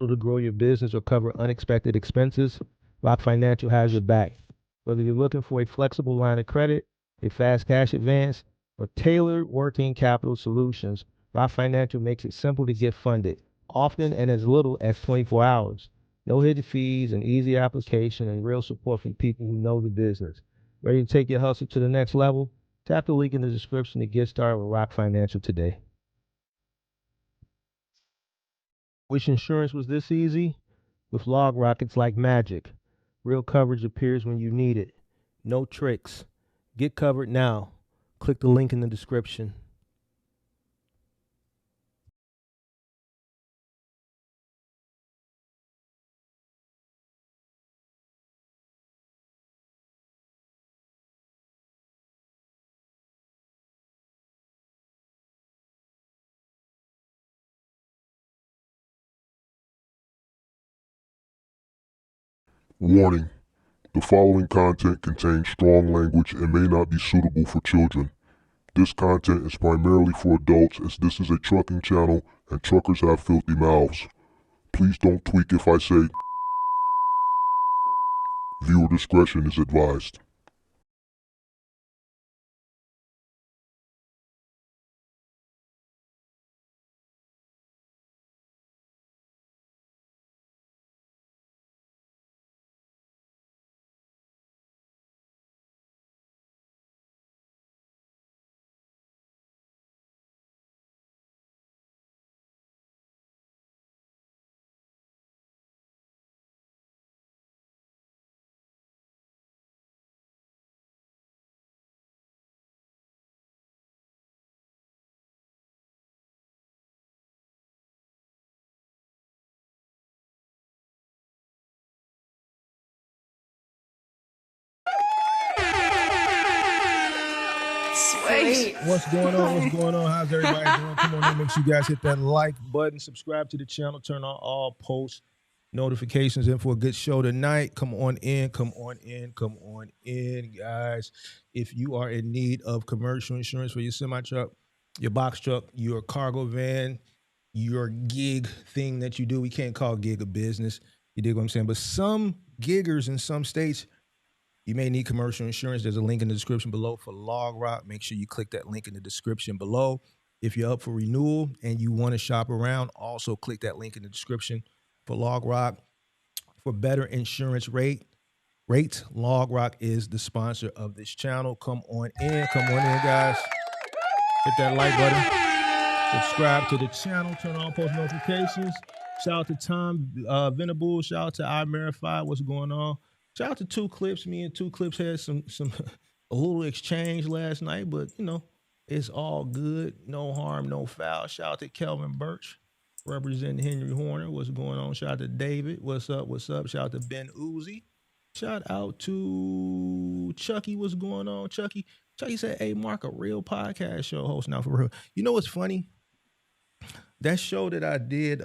To grow your business or cover unexpected expenses, Rock Financial has your back. Whether you're looking for a flexible line of credit, a fast cash advance, or tailored working capital solutions, Rock Financial makes it simple to get funded, often in as little as 24 hours. No hidden fees, an easy application, and real support from people who know the business. Ready to take your hustle to the next level? Tap the link in the description to get started with Rock Financial today. Wish insurance was this easy? With LogRock, it's like magic. Real coverage appears when you need it. No tricks. Get covered now. Click the link in the description. Warning: the following content contains strong language and may not be suitable for children. This content is primarily for adults as this is a trucking channel and truckers have filthy mouths. Please don't tweak if I say viewer discretion is advised. Sweet. What's going on? What's going on? How's everybody doing? Come on in, make sure you guys hit that like button, subscribe to the channel, turn on all post notifications, and for a good show tonight. Come on in, come on in, come on in, guys. If you are in need of commercial insurance for your semi truck, your box truck, your cargo van, your gig thing that you do, we can't call gig a business. You dig what I'm saying? But some giggers in some states, you may need commercial insurance. There's a link in the description below for LogRock. Make sure you click that link in the description below. If you're up for renewal and you want to shop around, also click that link in the description for LogRock. For better insurance rates, LogRock is the sponsor of this channel. Come on in, guys. Hit that like button. Subscribe to the channel. Turn on post notifications. Shout out to Tom Venable. Shout out to iVerify. What's going on? Shout out to Two Clips. Me and Two Clips had some a little exchange last night, but you know, it's all good. No harm, no foul. Shout out to Kelvin Birch, representing Henry Horner. What's going on? Shout out to David. What's up? What's up? Shout out to Ben Uzi. Shout out to Chucky. What's going on? Chucky said, "Hey, Mark, a real podcast show host now for real." You know what's funny? That show that I did,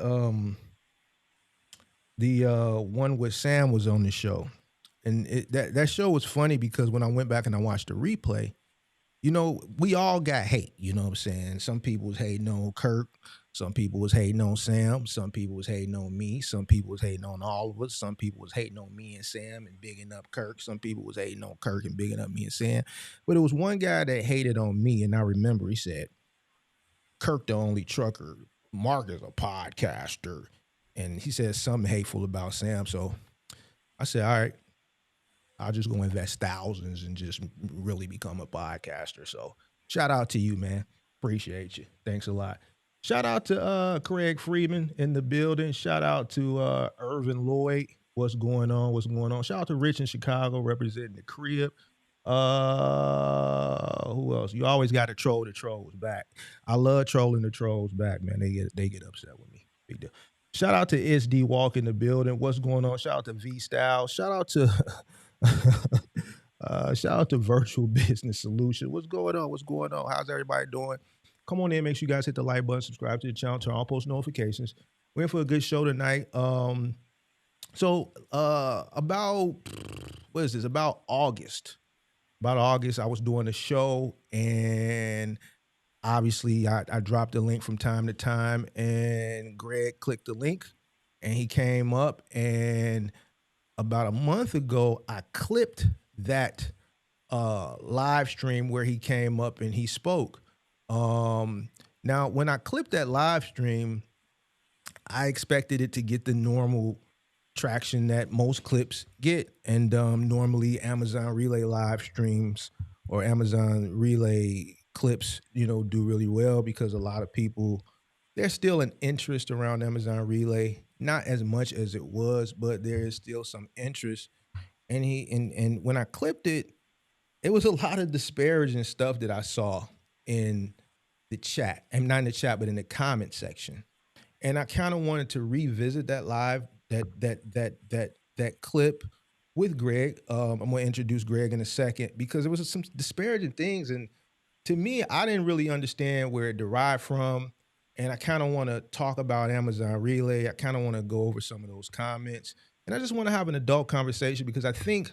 the one with Sam was on the show. And that show was funny because when I went back and I watched the replay, you know, we all got hate, you know what I'm saying? Some people was hating on Kirk. Some people was hating on Sam. Some people was hating on me. Some people was hating on all of us. Some people was hating on me and Sam and bigging up Kirk. Some people was hating on Kirk and bigging up me and Sam. But it was one guy that hated on me, and I remember he said, Kirk the only trucker. Mark is a podcaster. And he said something hateful about Sam. So I said, all right, I'll just go invest thousands and just really become a podcaster. So shout out to you, man. Appreciate you. Thanks a lot. Shout out to Craig Freeman in the building. Shout out to Irvin Lloyd. What's going on? What's going on? Shout out to Rich in Chicago representing the crib. Who else? You always got to troll the trolls back. I love trolling the trolls back, man. They get upset with me. Big deal. Shout out to SD Walk in the building. What's going on? Shout out to V Style. Shout out to shout out to Virtual Business Solution. What's going on? What's going on? How's everybody doing? Come on in. Make sure you guys hit the like button, subscribe to the channel, turn on post notifications. We're in for a good show tonight. About what is this? About August, I was doing a show, and obviously I dropped the link from time to time, and Greg clicked the link and he came up, and about a month ago, I clipped that live stream where he came up and he spoke. Now, when I clipped that live stream, I expected it to get the normal traction that most clips get, and normally Amazon Relay live streams or Amazon Relay clips, do really well because a lot of people, there's still an interest around Amazon Relay, not as much as it was, but there is still some interest. And when I clipped it, it was a lot of disparaging stuff that I saw in the chat, and not in the chat, but in the comment section. And I kind of wanted to revisit that live that clip with Greg. I'm going to introduce Greg in a second because it was some disparaging things, and to me, I didn't really understand where it derived from. And I kind of want to talk about Amazon Relay. I kind of want to go over some of those comments, and I just want to have an adult conversation because I think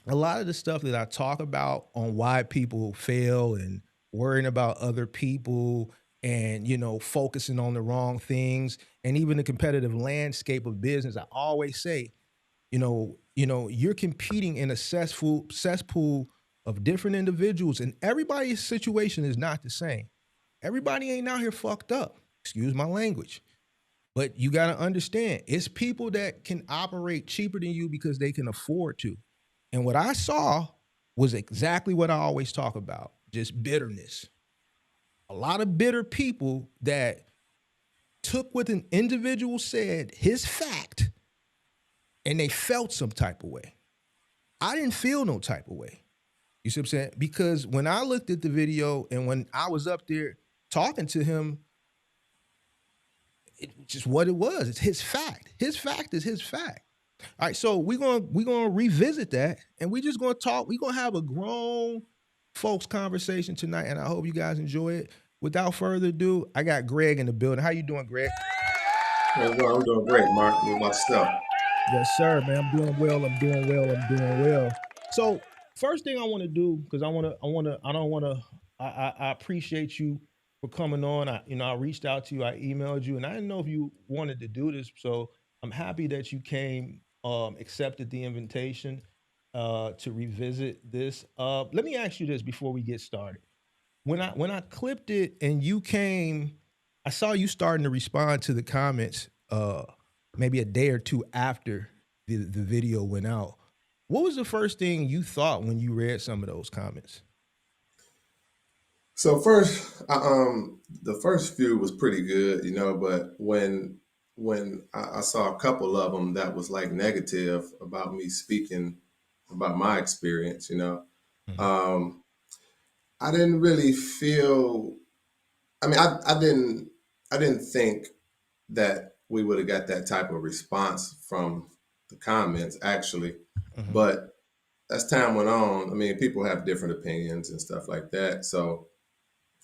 a lot of the stuff that I talk about on why people fail and worrying about other people and focusing on the wrong things and even the competitive landscape of business, I always say, you're competing in a cesspool of different individuals, and everybody's situation is not the same. Everybody ain't out here fucked up. Excuse my language. But you got to understand, it's people that can operate cheaper than you because they can afford to. And what I saw was exactly what I always talk about, just bitterness. A lot of bitter people that took what an individual said, his fact, and they felt some type of way. I didn't feel no type of way. You see what I'm saying? Because when I looked at the video and when I was up there talking to him, it's just what it was. It's his fact. His fact is his fact. All right, so we're gonna revisit that, and we're just gonna talk. We're gonna have a grown folks conversation tonight, and I hope you guys enjoy it. Without further ado, I got Greg in the building. How you doing, Greg? I'm doing great, Mark. What about yourself? Yes, sir, man. I'm doing well. So first thing I want to do, because I appreciate you for coming on. I reached out to you, I emailed you, and I didn't know if you wanted to do this. So I'm happy that you came, accepted the invitation to revisit this. Let me ask you this before we get started. When I clipped it and you came, I saw you starting to respond to the comments maybe a day or two after the video went out. What was the first thing you thought when you read some of those comments? So first, the first few was pretty good, but when I saw a couple of them that was like negative about me speaking about my experience, um, I didn't really feel. I mean, I didn't think that we would have got that type of response from the comments actually, Mm-hmm. but as time went on, I mean, people have different opinions and stuff like that, so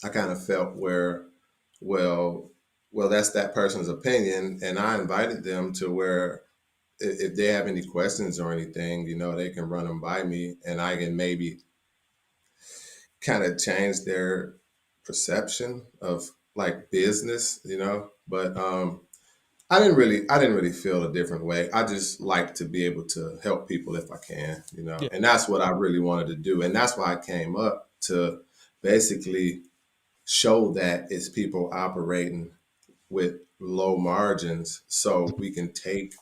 I kind of felt well, that's that person's opinion, and I invited them to where if they have any questions or anything, they can run them by me, and I can maybe kind of change their perception of like business, But I didn't really feel a different way. I just like to be able to help people if I can, Yeah. and that's what I really wanted to do, and that's why I came up to basically show that it's people operating with low margins so we can take,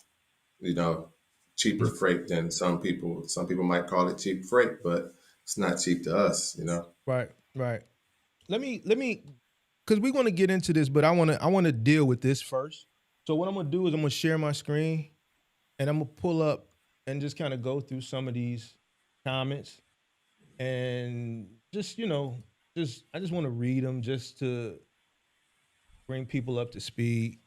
cheaper freight than some people. Some people might call it cheap freight, but it's not cheap to us. Right. Let me, because we're going to get into this, but I want to deal with this first. So what I'm going to do is I'm going to share my screen, and I'm going to pull up and just kind of go through some of these comments, and just I just want to read them just to bring people up to speed.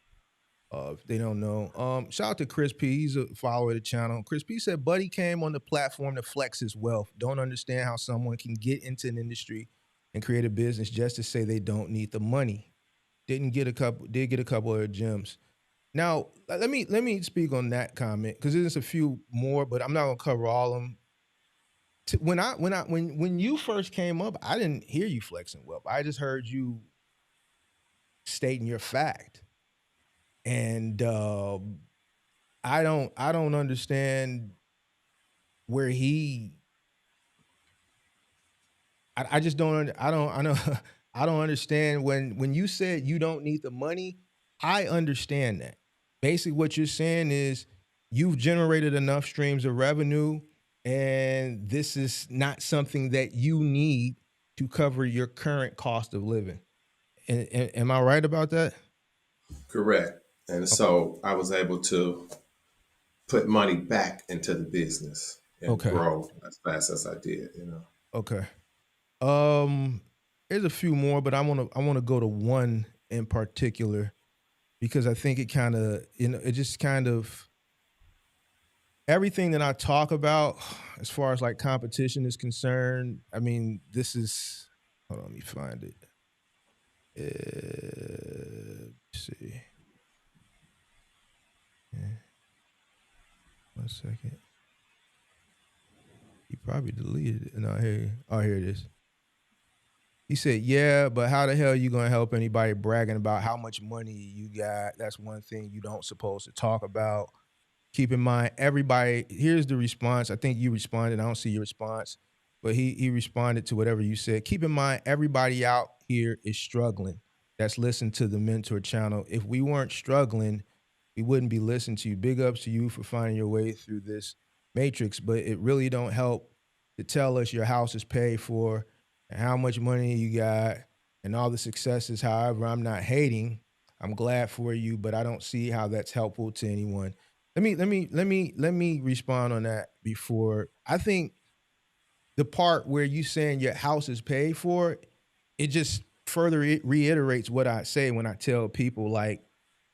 If they don't know, shout out to Chris P. He's a follower of the channel. Chris P said, "Buddy came on the platform to flex his wealth. Don't understand how someone can get into an industry and create a business just to say they don't need the money. Did get a couple of gems." Now, let me speak on that comment because there's a few more, but I'm not gonna cover all of them. When you first came up, I didn't hear you flexing wealth. I just heard you stating your fact. and I don't understand where I just don't I know I don't understand when you said you don't need the money. I understand that. Basically, what you're saying is you've generated enough streams of revenue, and this is not something that you need to cover your current cost of living. Am I right about that? Correct. And so I was able to put money back into the business and Okay. grow as fast as I did, Okay. Um, there's a few more, but I want to go to one in particular because I think it kind of it just kind of everything that I talk about as far as like competition is concerned. I mean, this is hold on, let me find it. Let's see. Yeah, 1 second. He probably deleted it. No, here it is. He said, "Yeah, but how the hell are you gonna help anybody bragging about how much money you got? That's one thing you don't supposed to talk about. Keep in mind, everybody." Here's the response. I think you responded. I don't see your response, but he responded to whatever you said. Keep in mind, everybody out here is struggling. That's listened to the Mentor channel. If we weren't struggling, we wouldn't be listening to you. Big ups to you for finding your way through this matrix, but it really don't help to tell us your house is paid for and how much money you got and all the successes. However, I'm not hating. I'm glad for you, but I don't see how that's helpful to anyone. Let me respond on that before. I think the part where you saying your house is paid for, it just further reiterates what I say when I tell people like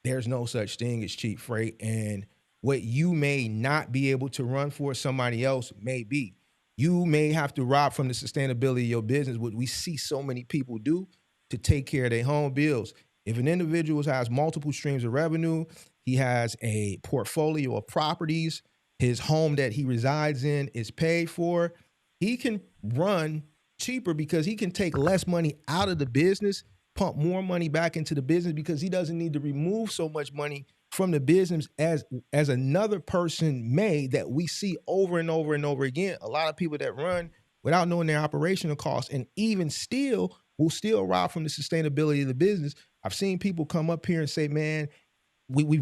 there's no such thing as cheap freight, and what you may not be able to run for, somebody else may be. You may have to rob from the sustainability of your business, what we see so many people do to take care of their home bills. If an individual has multiple streams of revenue, he has a portfolio of properties, his home that he resides in is paid for, he can run cheaper because he can take less money out of the business, pump more money back into the business because he doesn't need to remove so much money from the business as another person may, that we see over and over and over again. A lot of people that run without knowing their operational costs and even still will still rob from the sustainability of the business. I've seen people come up here and say, man, we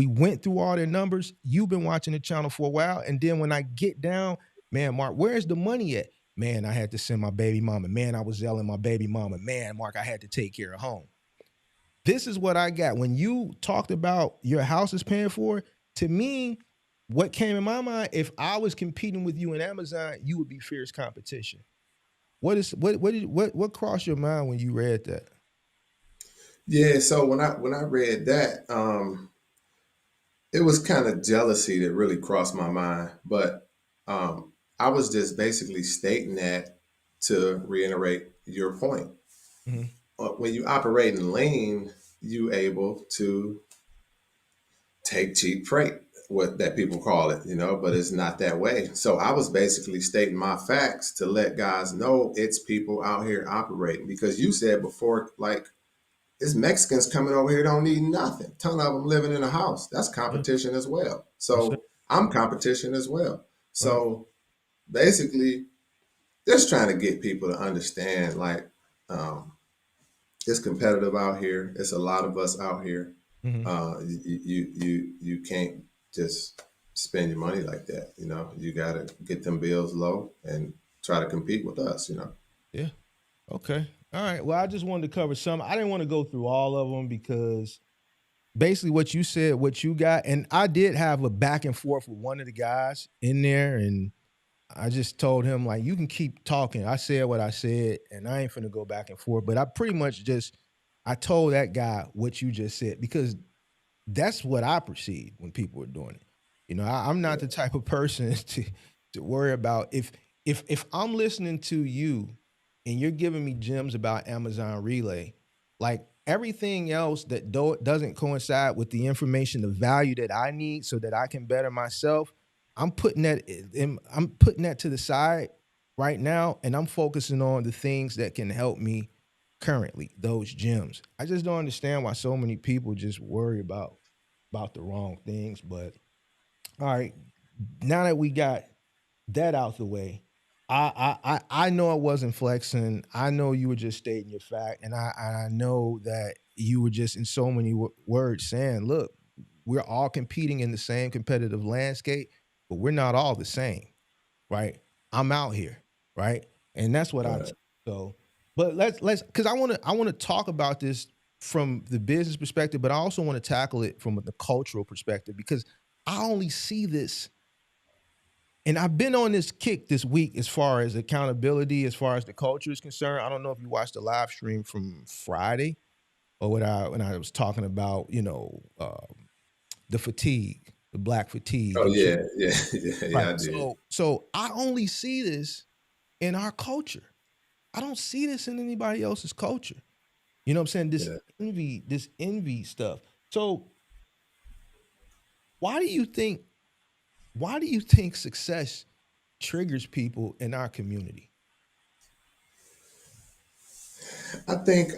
went through all their numbers. You've been watching the channel for a while. And then when I get down, man, Mark, where's the money at? Man, I had to send my baby mama. Man, I was yelling my baby mama. Man, Mark, I had to take care of home. This is what I got. When you talked about your house is paying for, to me, what came in my mind, if I was competing with you in Amazon, you would be fierce competition. What crossed your mind when you read that? Yeah, so when I read that, it was kind of jealousy that really crossed my mind. But I was just basically stating that to reiterate your point. Mm-hmm. When you operate in lean, you able to take cheap freight, what that people call it, but it's not that way. So I was basically stating my facts to let guys know it's people out here operating, because you said before, like, it's Mexicans coming over here don't need nothing. Ton of them living in a house. That's Yeah, competition as well. that's it. So I'm competition as well. Right. So basically, just trying to get people to understand, like, um, it's competitive out here. It's a lot of us out here. Mm-hmm. You can't just spend your money like that. You got to get them bills low and try to compete with us. Yeah. Okay. All right. Well, I just wanted to cover some. I didn't want to go through all of them because basically what you said, what you got, and I did have a back and forth with one of the guys in there, and I just told him like, you can keep talking. I said what I said, and I ain't finna go back and forth. But I pretty much I told that guy what you just said because that's what I perceived when people were doing it. I'm not the type of person to worry about if I'm listening to you and you're giving me gems about Amazon Relay, like everything else that doesn't coincide with the information, the value that I need so that I can better myself, I'm putting that to the side right now, and I'm focusing on the things that can help me currently, those gems. I just don't understand why so many people just worry about the wrong things. But all right, now that we got that out the way, I know I wasn't flexing. I know you were just stating your fact, and I know that you were just in so many words saying, "Look, we're all competing in the same competitive landscape, but we're not all the same, right? I'm out here, right, and that's what I'm." Right. So, but let's because I want to talk about this from the business perspective, but I also want to tackle it from the cultural perspective because I only see this, and I've been on this kick this week as far as accountability, as far as the culture is concerned. I don't know if you watched the live stream from Friday or when I was talking about, the fatigue, the black fatigue Oh and shit. yeah, yeah, yeah, Right. yeah. I did. So I only see this in our culture. I don't see this in anybody else's culture. You know what I'm saying? Yeah. This envy stuff. So why do you think success triggers people in our community? I think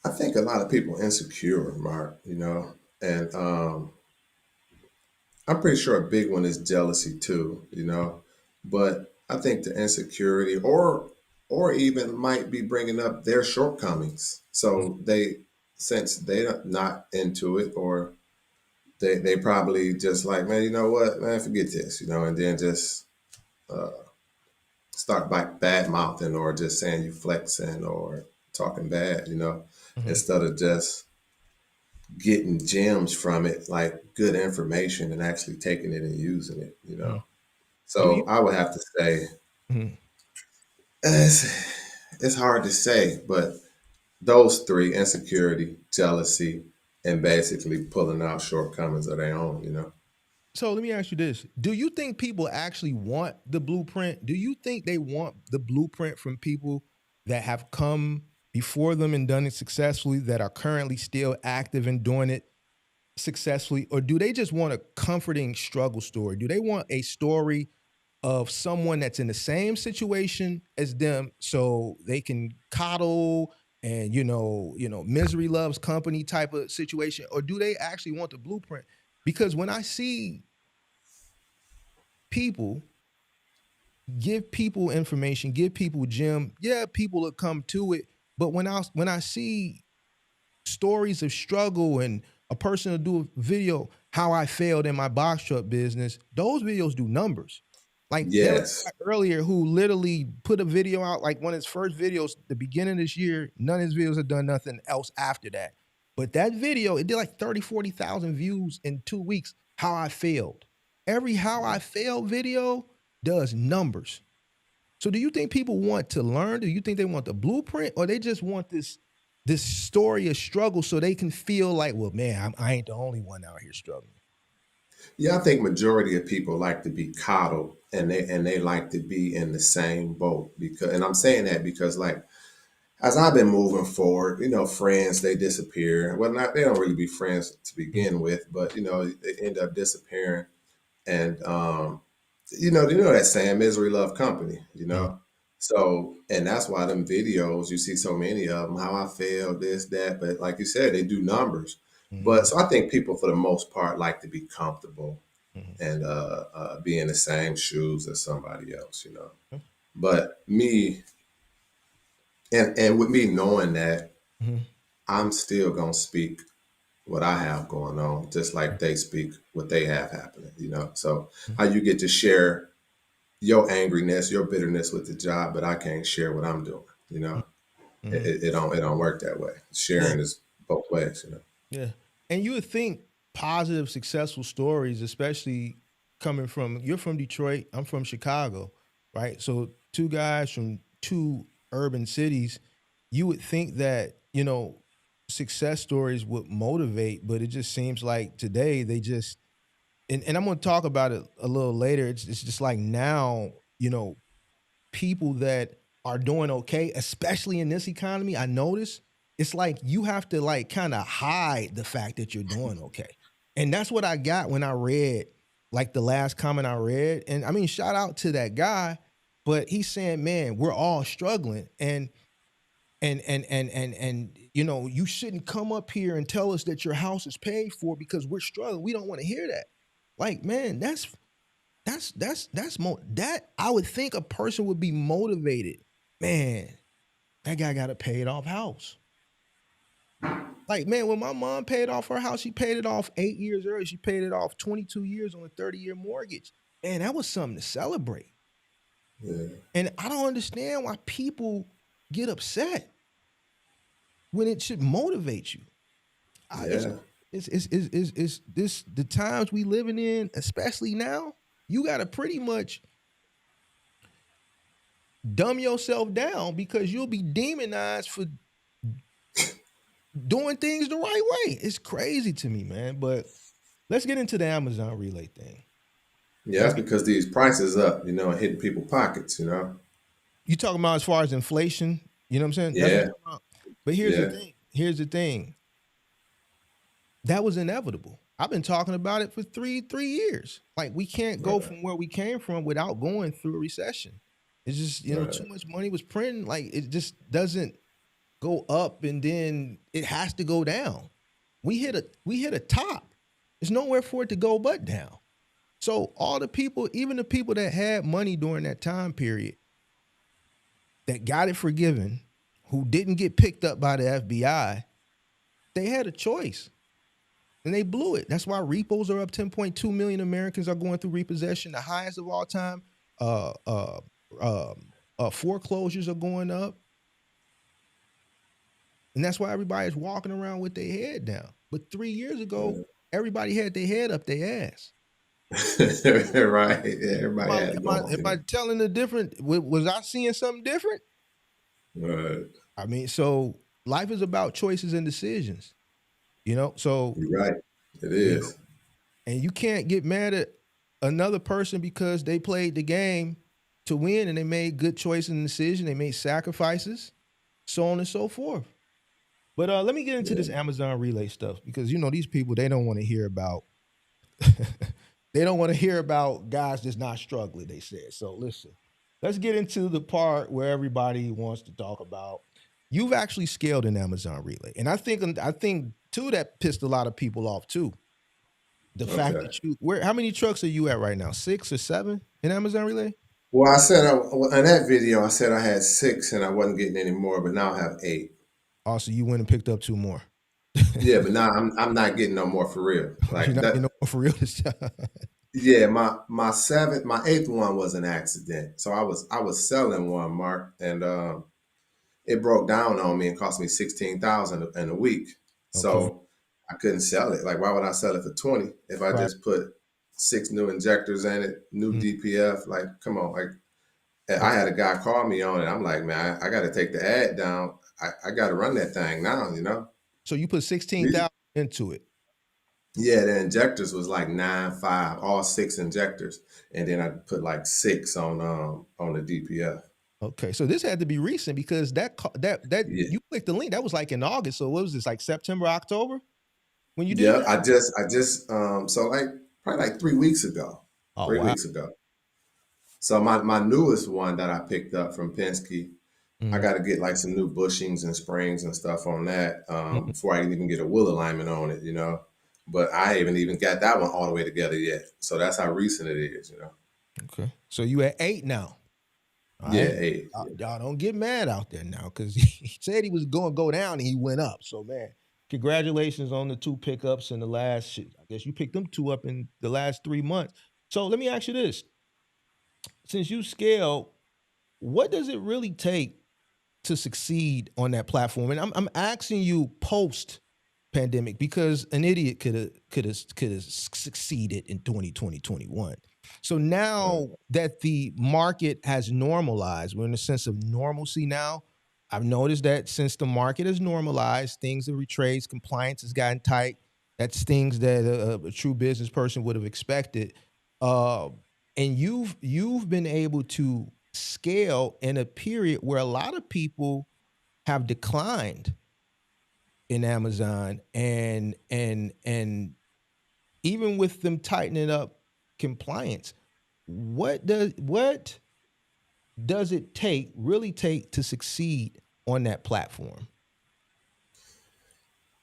I think a lot of people insecure, Mark. And I'm pretty sure a big one is jealousy too. But I think the insecurity, or even might be bringing up their shortcomings. So since they're not into it, or they probably just like, man, you know what, man, forget this, and then just start by bad mouthing or just saying you flexing or talking bad, Mhm. instead of just getting gems from it, like good information, and actually taking it and using it. Mhm. Do you? So I would have to say Mhm. it's, it's hard to say, but those three: insecurity, jealousy, and basically pulling out shortcomings of their own. So let me ask you this: do you think people actually want the blueprint? Do you think they want the blueprint from people that have come before them and done it successfully, that are currently still active and doing it successfully, or do they just want a comforting struggle story? Do they want a story of someone that's in the same situation as them so they can coddle and misery loves company type of situation, or do they actually want the blueprint? Because when I see people give people information, give people gem, yeah, people will come to it, but when I see stories of struggle and a person will do a video how I failed in my box truck business, those videos do numbers. Like there was a Yes. guy earlier who literally put a video out, like one of his first videos, the beginning of this year. None of his videos have done nothing else after that. But that video, it did like 30, 40,000 views in 2 weeks. How I failed. Every how I failed video does numbers. So do you think people want to learn? Do you think they want the blueprint, or they just want this story of struggle so they can feel like, well, man, I ain't the only one out here struggling? Yeah, I think majority of people like to be coddled, and they like to be in the same boat, and I'm saying that because, like, as I've been moving forward, friends, they disappear. Well, not they don't really be friends to begin with, but they end up disappearing. And that saying, misery love company. So, and that's why them videos, you see so many of them, how I failed, this, that. But like you said, they do numbers. But Mm-hmm. so I think people for the most part like to be comfortable Mm-hmm. and be in the same shoes as somebody else. But me, and with me knowing that, Mm-hmm. I'm still gonna speak what I have going on, just like they speak what they have happening. So how you get to share your angriness, your bitterness with the job, but I can't share what I'm doing. It, Mm-hmm. it, it don't work that way. Yeah. Sharing is both ways. Yeah. And you would think positive, successful stories, especially coming from, you're from Detroit, I'm from Chicago, right? So two guys from two urban cities, you would think that, success stories would motivate, but it just seems like today they just, and I'm going to talk about it a little later. It's just like now, people that are doing okay, especially in this economy, I notice it's like you have to like kind of hide the fact that you're doing okay. And that's what I got when I read like the last comment I read. And I mean, shout out to that guy. But he's saying, man, we're all struggling, and you know, you shouldn't come up here and tell us that your house is paid for because we're struggling. We don't want to hear that. Like, man, that I would think a person would be motivated. Man, that guy got a paid off house. Like, man, when my mom paid off her house, she paid it off 8 years early. She paid it off 22 years on a 30-year mortgage. Man, that was something to celebrate. Yeah. And I don't understand why people get upset when it should motivate you. Yeah. It's this the times we living in, especially now. You gotta pretty much dumb yourself down because you'll be demonized for doing things the right way. It's crazy to me, man. But let's get into the Amazon relay thing. Yeah, that's because these prices up, you know, and hitting people's pockets, you know. You talking about as far as inflation, you know what I'm saying? That's what Yeah. you're talking about. But here's Yeah. the thing. Here's the thing. That was inevitable. I've been talking about it for three years. Like, we can't go from where we came from without going through a recession. It's just, you know, too much money was printing. Like, it just doesn't go up and then it has to go down. We hit a top. There's nowhere for it to go but down. So all the people, even the people that had money during that time period, that got it forgiven, who didn't get picked up by the FBI, they had a choice. And they blew it. That's why repos are up. 10.2 million Americans are going through repossession, the highest of all time. Foreclosures are going up. And that's why everybody's walking around with their head down. But 3 years ago, everybody had their head up their ass. Right. Yeah, everybody had to go. Am I telling the different? Was I seeing something different? Right. I mean, so life is about choices and decisions. You know, so You're right. It is. You know, and you can't get mad at another person because they played the game to win and they made good choices and decisions. They made sacrifices, so on and so forth. But let me get into this Amazon relay stuff because, you know, these people, they don't want to hear about they don't want to hear about guys that's not struggling, they said. So listen, let's get into the part where everybody wants to talk about. You've actually scaled an Amazon relay. And I think too, that pissed a lot of people off too. The fact that how many trucks are you at right now? 6 or 7 in Amazon relay? Well, I said in that video, I said I had 6 and I wasn't getting any more, but now I have 8. Also, you went and picked up 2 more. Yeah, but now I'm not getting no more for real. Like, you're not getting no more for real this time. Yeah, my 8th one was an accident. So I was selling one, Mark, and it broke down on me and cost me $16,000 in a week. So I couldn't sell it. Like, why would I sell it for 20 if I just put 6 new injectors in it, new DPF? Like, come on. Like, I had a guy call me on it. I'm like, man, I got to take the ad down. I got to run that thing now, you know? So you put 16,000 into it. Yeah, the injectors was like 9.5, all 6 injectors, and then I put like 6 on the DPF. Okay, so this had to be recent because you clicked the link. That was like in August. So what was this, like September, October, when you did? Yeah, I just so like probably like 3 weeks ago. Oh, 3 weeks ago. So my newest one that I picked up from Penske, I got to get like some new bushings and springs and stuff on that before I can even get a wheel alignment on it, you know. But I haven't even got that one all the way together yet. So that's how recent it is, you know. Okay. So you at 8 now. Yeah, 8. Y'all don't get mad out there now because he said he was going to go down and he went up. So, man, congratulations on the 2 pickups in the last, I guess you picked them 2 up in the last 3 months. So let me ask you this. Since you scale, what does it really take to succeed on that platform? And I'm asking you post pandemic because an idiot could have succeeded in 2020, 21. So now that the market has normalized, we're in a sense of normalcy now. I've noticed that since the market has normalized, things have retraced, compliance has gotten tight. That's things that a true business person would have expected. And you've been able to scale in a period where a lot of people have declined in Amazon, and even with them tightening up compliance, what does it really take to succeed on that platform?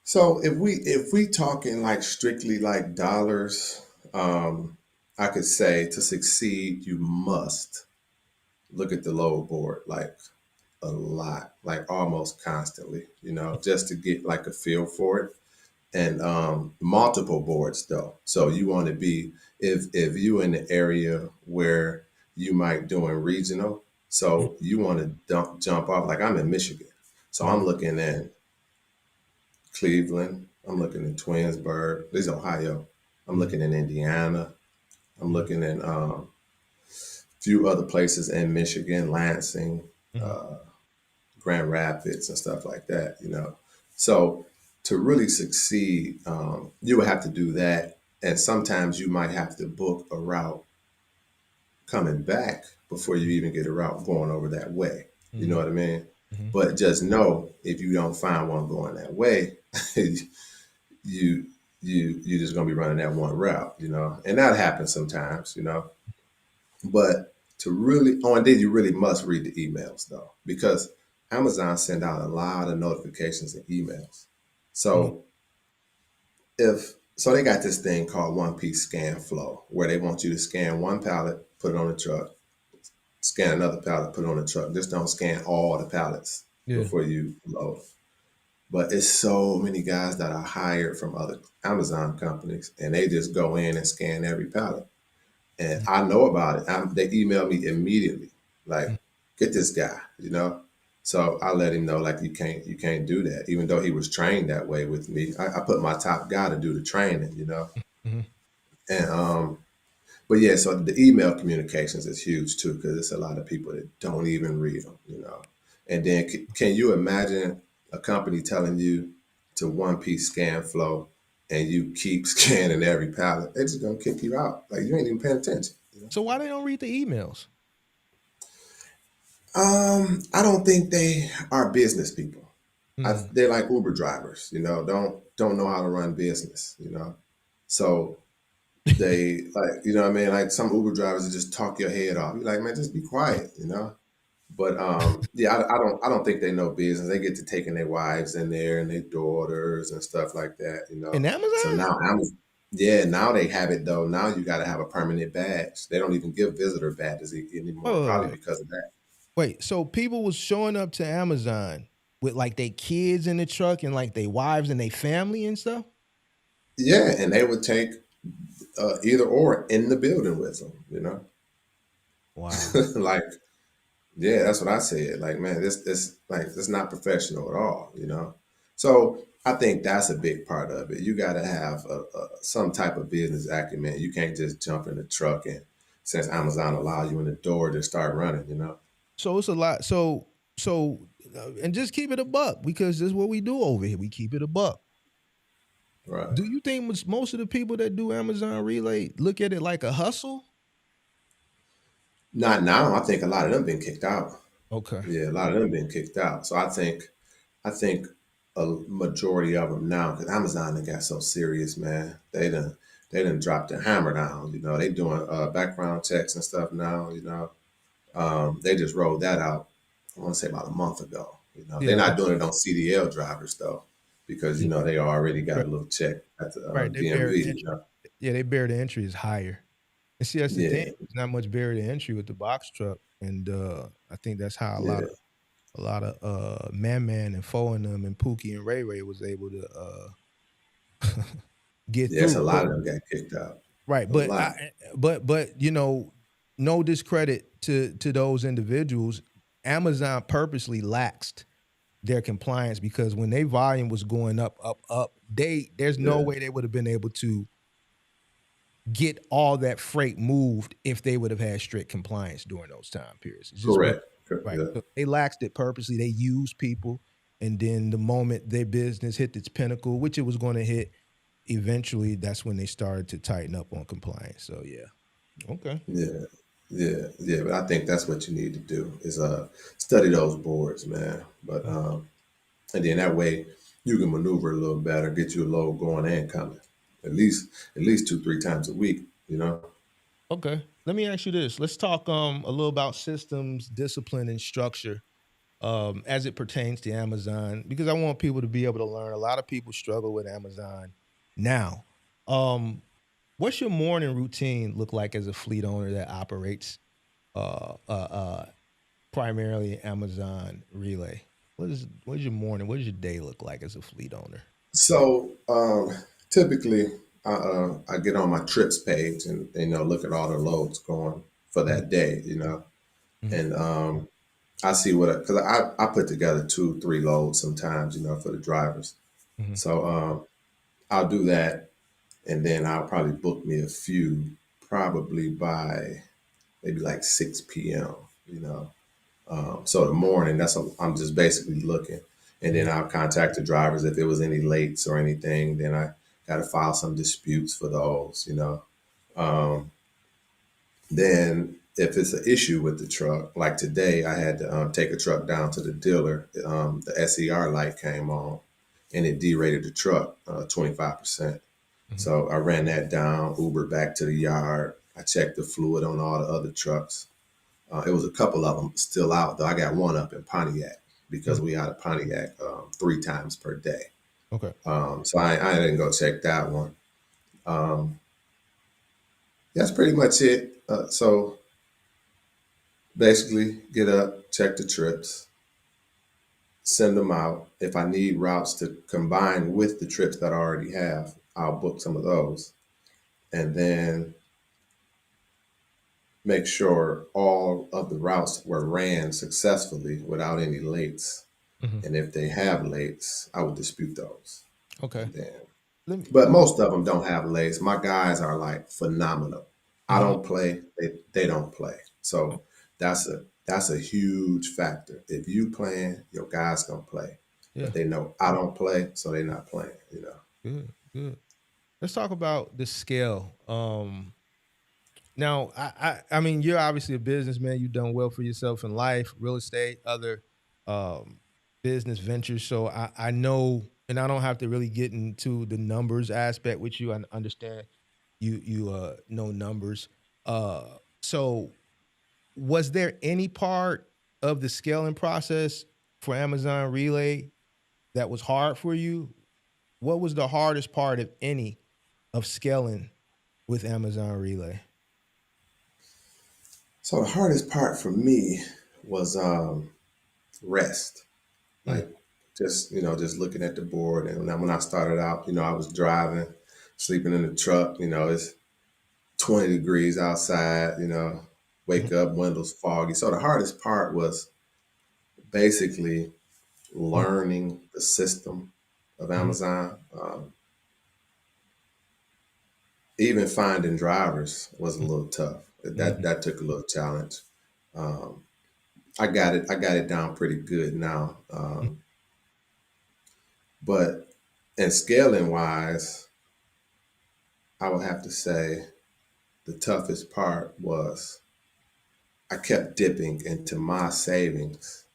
So if we talking like strictly like dollars, I could say to succeed you must look at the load board like a lot, like almost constantly, just to get like a feel for it. And multiple boards though. So you want to be, if you in the area where you might doing regional, so you want to jump off. Like I'm in Michigan, so I'm Mhm. looking in Cleveland. I'm looking in Twinsburg. This is Ohio. I'm Mhm. looking in Indiana. I'm Mhm. looking in few other places in Michigan, Lansing, Mhm. uh, Grand Rapids, and stuff like that. So to really succeed, you would have to do that. And sometimes you might have to book a route coming back before you even get a route going over that way. You know Mhm. what I mean? Mhm. But just know if you don't find one going that way, you you just gonna be running that one route. And that happens sometimes. But to really, oh, and then you really must read the emails though, because Amazon send out a lot of notifications and emails. Mhm. So they got this thing called one piece scan flow, where they want you to scan one pallet, put it on the truck, scan another pallet, put it on the truck. Just don't scan all the pallets Yeah. before you load. But it's so many guys that are hired from other Amazon companies, and they just go in and scan every pallet. And Mhm. I know about it. They email me immediately, like, Mhm. get this guy. So I let him know, like, you can't do that. Even though he was trained that way with me, I put my top guy to do the training. Mhm. And but yeah, so the email communications is huge too, because it's a lot of people that don't even read them. And then can you imagine a company telling you to one piece scan flow, and you keep scanning every pallet? They're just gonna kick you out. Like you ain't even paying attention. So why they don't read the emails? I don't think they are business people. Mm. They're like Uber drivers. Don't know how to run business. So they like, what I mean? Like some Uber drivers just talk your head off. You're like, man, just be quiet. But yeah, I don't think they know business. They get to taking their wives in there and their daughters and stuff like that. In So Amazon? now yeah, now they have it though. Now you got to have a permanent badge. They don't even give visitor badges anymore, probably Oh, because of that. wait. So people was showing up to Amazon with like their kids in the truck and like their wives and their family and stuff? Yeah, and they would take either or in the building with them. Wow. Like, yeah, that's what I said. Like, man, this like it's not professional at all. So I think that's a big part of it. You got to have some type of business acumen. You can't just jump in the truck and since Amazon allow you in the door to start running. So it's a lot. And just keep it a buck because this is what we do over here. We keep it a buck. Right. Do you think most of the people that do Amazon Relay look at it like a hustle? Not now. I think a lot of them been kicked out. Okay. Yeah, a lot of them been kicked out. So I think a majority of them now, because Amazon done got so serious, man. They done dropped the hammer down. They doing background checks and stuff now. They just rolled that out. I want to say about a month ago. They're Yeah. not doing it on CDL drivers though, because Mm, they already got right. a little check at the Right. They barrier to DMV. entry. Yeah, they barrier to entry is higher. And see, that's the thing. Yeah, There's not much barrier to entry with the box truck, and I think that's how yeah, a lot of Man and Foe and them and Pookie and Ray Ray was able to get yes. A through. lot But of them got kicked out. right, A lot. but no discredit to those individuals. Amazon purposely laxed their compliance because when their volume was going up, there's no Yeah, way they would have been able to get all that freight moved if they would have had strict compliance during those time periods. It's just what correct. right. Yeah, So they laxed it purposely. They used people, and then the moment their business hit its pinnacle, which it was going to hit, eventually that's when they started to tighten up on compliance. So yeah, okay, yeah, yeah, yeah. But I think that's what you need to do is study those boards, man. But and then that way you can maneuver a little better, get you a load going and coming. At least 2, 3 times a week. okay. Let me ask you this. Let's talk a little about systems, discipline, and structure as it pertains to Amazon, because I want people to be able to learn. A lot of people struggle with Amazon now. Um, what's your morning routine look like as a fleet owner that operates uh, uh, uh, primarily Amazon Relay? What is your morning? What does your day look like as a fleet owner? So typically, I get on my trips page and look at all the loads going for Mm-hmm. that day, Mm-hmm. and I see what because I put together 2, 3 loads sometimes, for the drivers. Mm-hmm. So I'll do that, and then I'll probably book me a few, probably by maybe like 6 p.m. You know, so the morning, I'm just basically looking, and then I'll contact the drivers if there was any lates or anything. Then I got to file some disputes for those. Um, then if it's an issue with the truck, like today, I had to take a truck down to the dealer. The SER light came on, and it derated the truck 25%. Mm-hmm. So I ran that down, Uber back to the yard. I checked the fluid on all the other trucks. It was a couple of them still out, though. I got one up in Pontiac because Mm-hmm. we had a Pontiac 3 times per day. Okay. So I didn't go check that one. Um, that's pretty much it. So basically, get up, check the trips, send them out. If I need routes to combine with the trips that I already have, I'll book some of those. And then make sure all of the routes were ran successfully without any lates. Mm-hmm. And if they have lates, I would dispute those. Okay. And then, Let me. but Let me. most of them don't have lates. My guys are like phenomenal. I Mm-hmm. don't play; they don't play. So that's a huge factor. If you playing, your guys gonna play. Yeah. But they know I don't play, so they're not playing. Good. Good. Let's talk about the scale. Now, I mean, you're obviously a businessman. You've done well for yourself in life, real estate, other um, business ventures. So I know, and I don't have to really get into the numbers aspect with you. I understand you know numbers. Uh, so was there any part of the scaling process for Amazon Relay that was hard for you? What was the hardest part, if any, of scaling with Amazon Relay? So the hardest part for me was rest. Mm, Like just looking at the board. And when I started out, I was driving, sleeping in the truck. It's 20 degrees outside. mhm, Wake up, windows foggy. So the hardest part was basically mhm, learning the system of mhm, Amazon. Even finding drivers was a little tough. That mhm, that took a little challenge. Um, I got it. I got it down pretty good now. mhm, But in scaling wise, I would have to say the toughest part was I kept dipping into my savings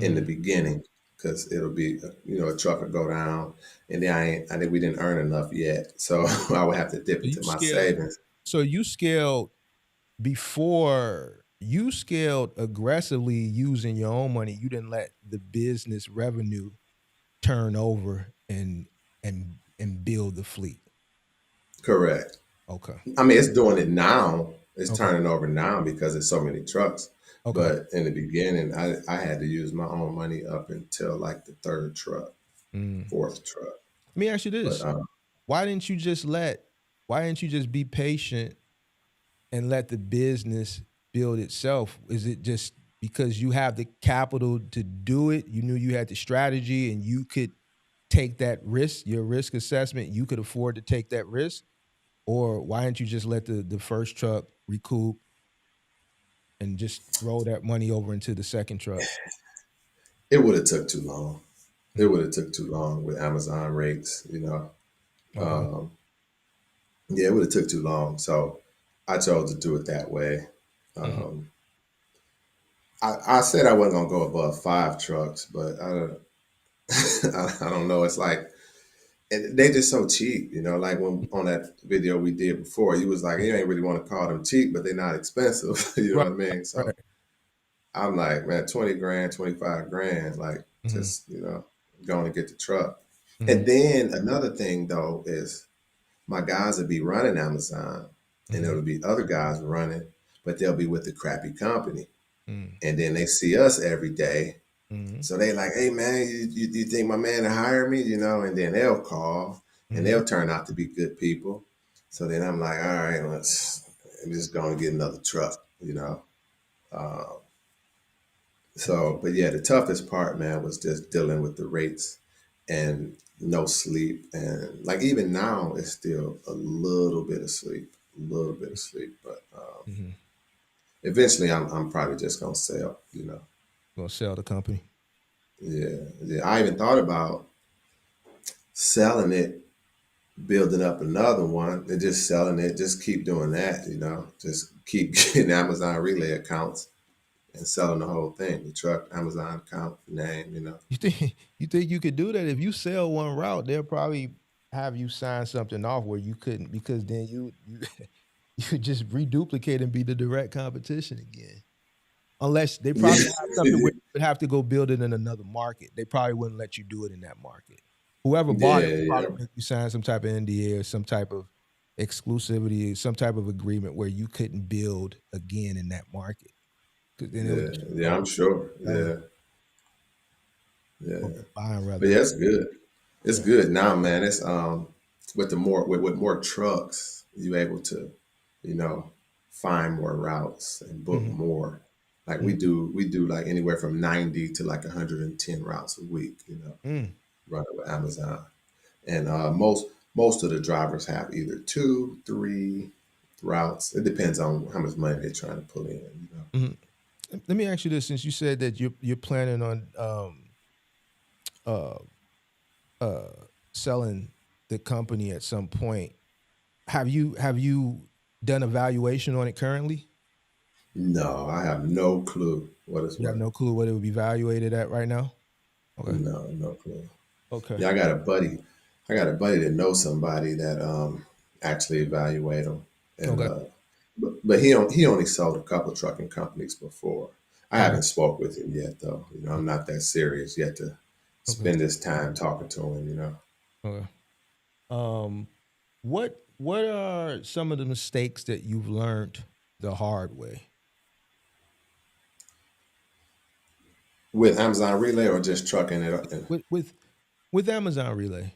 in the mhm. beginning because it'll be, a truck would go down, and then I think we didn't earn enough yet, so I would have to dip So you into my scaled. savings. So you scaled before you scaled aggressively using your own money. You didn't let the business revenue turn over and build the fleet. Correct. Okay. I mean, it's doing it now. It's Okay. turning over now because there's so many trucks. Okay. But in the beginning, I had to use my own money up until like the third truck, Mm. fourth truck. Let me ask you But this: Why didn't you just let? Why didn't you just be patient and let the business build itself? Is it just because you have the capital to do it? You knew you had the strategy and you could take that risk, your risk assessment, you could afford to take that risk? Or why didn't you just let the first truck recoup and just throw that money over into the second truck? it would have took too long. It Mm. would have took too long with Amazon rates. Okay. Um, yeah, it would have took too long. So I chose to do it that way. Mhm. Um, I said I wasn't gonna go above 5 trucks, but I don't, I don't know. It's like and they just so cheap, you know. Like when on that video we did before, you was like, you ain't really want to call them cheap, but they're not expensive. You know Right, what I mean? So right. I'm like, man, 20 grand, 25 grand, like Mm-hmm. just, going to get the truck. Mm-hmm. And then another thing though is my guys will be running Amazon and Mm-hmm. there'll be other guys running, but they'll be with the crappy company. Mm-hmm. And then they see us every day. Mm-hmm. So they like, hey man, you think my man to hire me? And then they'll call and Mm-hmm. they'll turn out to be good people. So then I'm like, all right, I'm just going to get another truck. Uh, but yeah, the toughest part, man, was just dealing with the rates and no sleep. And like even now, it's still a little bit of sleep, a little bit of sleep. But Mm-hmm. eventually, I'm probably just gonna sell. Gonna sell the company. Yeah, yeah. I even thought about selling it, building up another one, and just selling it. Just keep doing that. Just keep getting Amazon relay accounts and selling the whole thing. The truck, Amazon account, name. You think you could do that? If you sell one route, they'll probably have you sign something off where you couldn't, because then you you just reduplicate and be the direct competition again. Unless they Yeah, probably have something where you would have to go build it in another market. They probably wouldn't let you do it in that market. Whoever bought it yeah, would yeah. probably make you sign some type of NDA or some type of exclusivity, some type of agreement where you couldn't build again in that market. Because then it would Yeah, just yeah, I'm sure. selling Yeah, or yeah. buying But rather. yeah, it's good. It's Yeah. good now, man. It's with more trucks, you able to, you know, find more routes and book Mm-hmm. more. Like we do like anywhere from 90 to like 110 routes a week, Mm-hmm. running with Amazon. And most of the drivers have either two, three routes. It depends on how much money they're trying to pull in. Mm-hmm. Let me ask you this: since you said that you're planning on uh, uh, selling the company at some point, have you done a valuation on it currently? No, I have no clue what it's You have worth. no clue what it would be valuated at right now. Okay. No, no clue. Okay. Yeah, I got a buddy. I got a buddy that knows somebody that actually evaluate them, and Okay. but he only sold a couple trucking companies before. I Okay. haven't spoke with him yet though. I'm not that serious yet to Okay. spend this time talking to him. Okay. Um, what are some of the mistakes that you've learned the hard way? With Amazon Relay or just trucking it up. With Amazon Relay.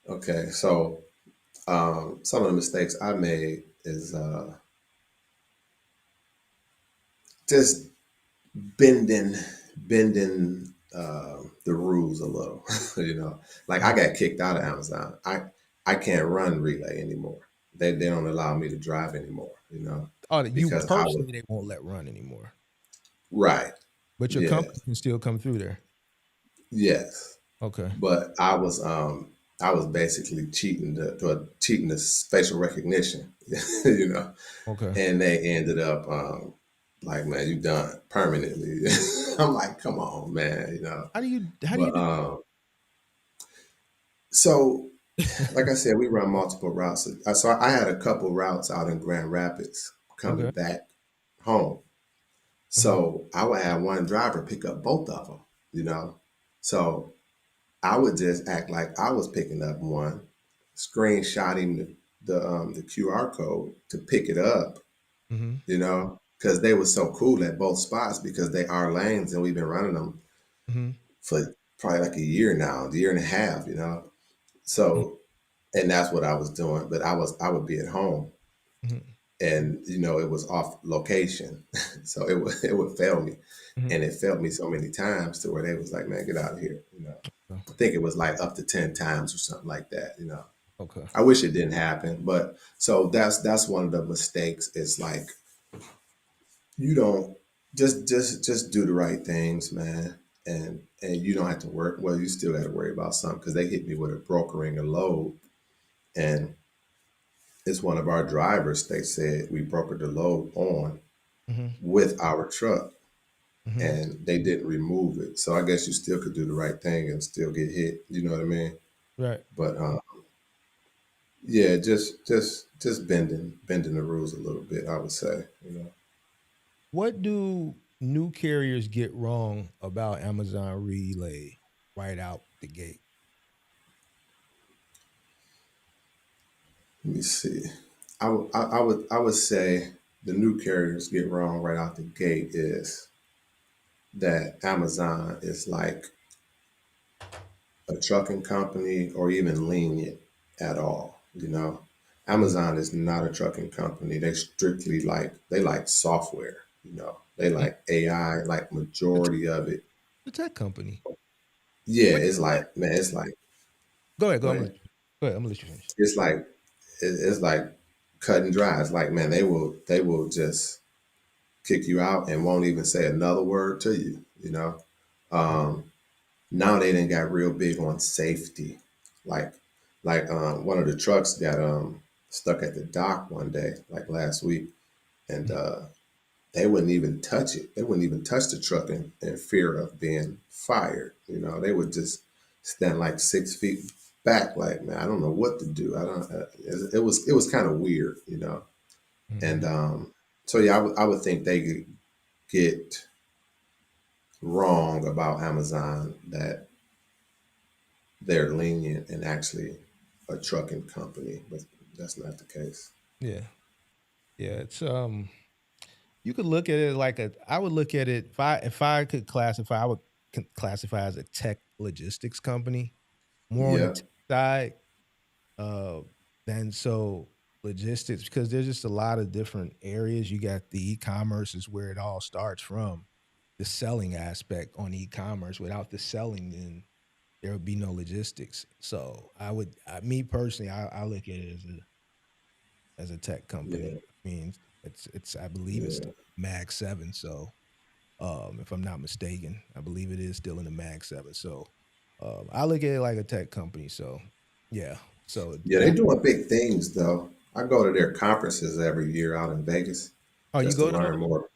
Okay, so some of the mistakes I made is just bending the rules a little. Like I got kicked out of Amazon. I can't run relay anymore. They don't allow me to drive anymore, Oh, you because I was personally they won't let run anymore, right. but your Yeah. company can still come through there. Yes. Okay. But I was basically cheating the facial recognition, you know. Okay. And they ended up like, man, you done permanently. I'm like, come on, man. How do you But do so that? like I said, we run multiple routes. So I had a couple routes out in Grand Rapids coming Okay. back home. Mhm. So I would have one driver pick up both of them. So I would just act like I was picking up one, screenshotting the QR code to pick it Mhm. up, because they were so cool at both spots because they are lanes and we've been running them Mhm. for probably like a year now, a year and a half. Mhm. So, and that's what I was doing, but I would be at home Mhm. and it was off location. So it would fail me. Mhm. And it failed me so many times to where they was like, man, get out of here. Okay. I think it was like up to 10 times or something like that. Okay. I wish it didn't happen, but so that's one of the mistakes. It's like you don't just do the right things, man. And you don't have to work. Well, you still got to worry about something because they hit me with a brokering a load, and it's one of our drivers. They said we brokered the load on Mhm. with our truck, Mhm. and they didn't remove it. So I guess you still could do the right thing and still get hit. You know what I mean? Right. But yeah, just bending the rules a little bit, I would say. What do new carriers get wrong about Amazon Relay right out the gate? Let me see. I would say the new carriers get wrong right out the gate is that Amazon is like a trucking company or even lenient at all. Mhm. Amazon is not a trucking company. They strictly they like software. They Mm. like AI, like The, t- majority of it. the tech company. Yeah, What, it's what? like, man, it's like, Go ahead. Go. go I'm gonna ahead. let you. Go ahead. I'm gonna let you finish. It's like it's like cut and dry. It's like, man, they will just kick you out and won't even say another word to you. Um, Now they done got real big on safety. Like one of the trucks got stuck at the dock one day, like last week, and they wouldn't even touch it. They wouldn't even touch the truck in fear of being fired. They would just stand like 6 feet back, like, man, I don't know what to do. I don't. It was kind of weird. And Mhm. so yeah, I would think they get wrong about Amazon that they're lenient and actually a trucking company, but that's not the case. Yeah. Yeah. It's You could look at it like a. I would look at it if I could classify. I would classify as a tech logistics company, more on the Yeah, tech side. Uh, than so logistics because there's just a lot of different areas. You got the e-commerce is where it all starts from, the selling aspect on e-commerce. Without the selling, then there would be no logistics. So me personally, I look at it as a tech company. yeah, I mean, it's I believe it's yeah, still Mag 7. So if I'm not mistaken, I believe it is still in the Mag 7. So I look at it like a tech company. So yeah. So yeah. They're that. doing big things though. I go to their conferences every year out in Vegas Oh, you just to go to learn those? more.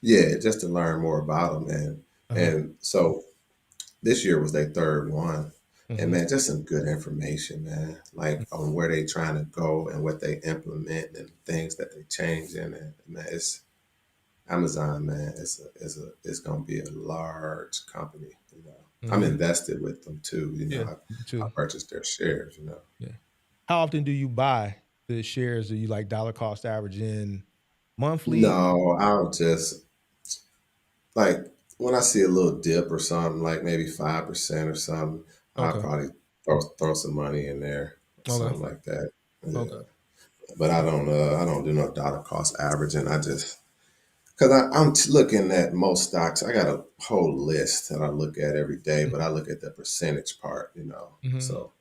Yeah, just to learn more about them, man. Uh-huh. And so this year was their third one, and Mhm. man, just some good information, man. Like on where they trying to go and what they implement and things that they change in, and man, it's Amazon, man, it's gonna be a large company. I'm Mhm. invested with them too. Yeah, me I too. purchased their shares. Yeah. How often do you buy the shares? Do you like dollar cost average in monthly? No, I'll just like when I see a little dip or something, like maybe 5% or something, I'll Okay. probably throw some money in there or Okay. something like that. Yeah, Okay. but I don't do no dollar cost averaging. I just because I'm looking at most stocks. I got a whole list that I look at every day, but I look at the percentage part. Mhm. So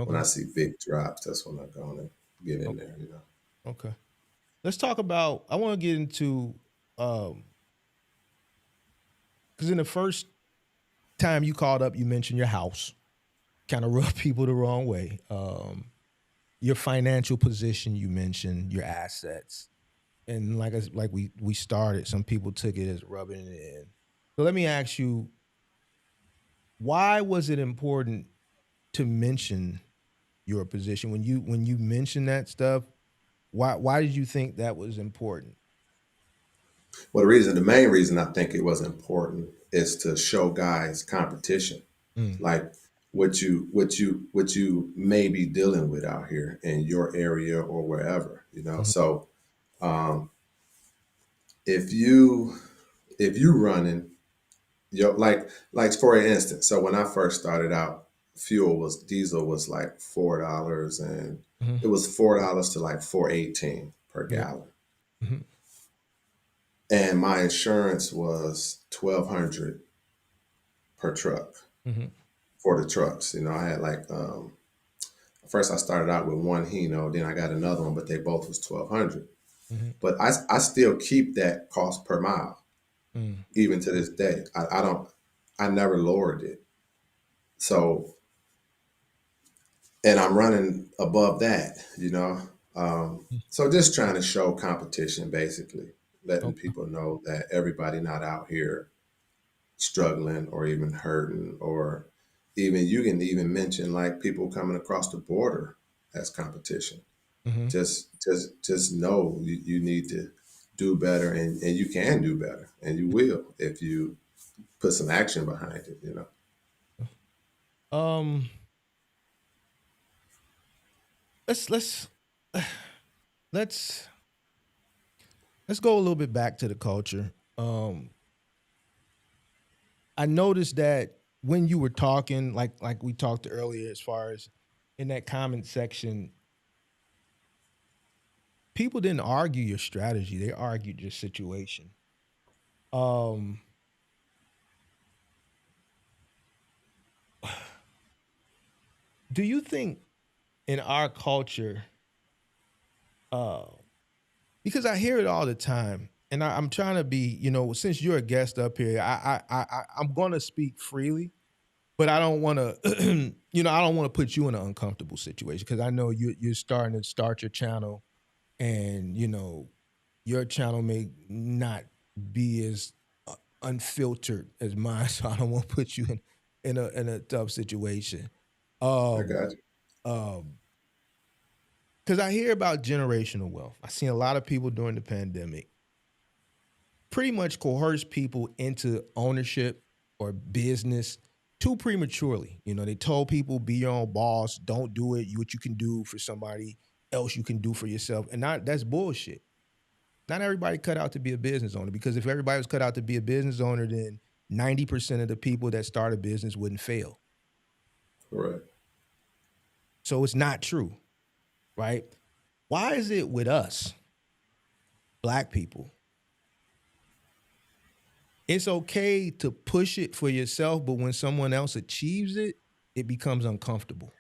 when Okay. I see big drops, that's when I'm going to get in Okay. there. Okay. Let's talk about. I want to get into um because in the first time you called up, you mentioned your house. Kind of rubbed people the wrong way. Your financial position, you mentioned your assets, and like we started, some people took it as rubbing it in. So let me ask you, why was it important to mention your position when you mentioned that stuff? Why did you think that was important? Well, the main reason I think it was important is to show guys competition, Mm, like what you may be dealing with out here in your area or wherever. mhm, So um, if you running like for instance, so when I first started out, diesel was like $4 and mhm, it was $4 to like 4.18 per yeah, gallon. mhm, And my insurance was 1,200 per truck mhm, for the trucks. I had like first I started out with one Hino, then I got another one, but they both was 1,200. mhm, But I still keep that cost per mile mm, even to this day. I never lowered it. So and I'm running above that. mm. So just trying to show competition, basically, letting Okay. people know that everybody not out here struggling or even hurting or even you can even mention like people coming across the border as competition. Mm-hmm. Just know you need to do better, and you can do better, and you will if you put some action behind it, you know. Um, let's let's let's go a little bit back to the culture. I noticed that when you were talking, like we talked earlier, as far as in that comment section, people didn't argue your strategy; they argued your situation. Um, do you think in our culture, uh, because I hear it all the time, and I'm trying to be, since you're a guest up here, I'm going to speak freely, but I don't want to, I don't want to put you in an uncomfortable situation because I know you're starting to start your channel, and your channel may not be as unfiltered as mine, so I don't want to put you in a tough situation. I Um, got you. um, because I hear about generational wealth. I've seen a lot of people during the pandemic pretty much coerce people into ownership or business too prematurely. They told people be your own boss, don't do it. What you can do for somebody else, you can do for yourself, and that's bullshit. Not everybody cut out to be a business owner, because if everybody was cut out to be a business owner, then 90% of the people that start a business wouldn't fail. Correct. So it's not true, right? Why is it with us, black people, it's okay to push it for yourself, but when someone else achieves it, it becomes uncomfortable?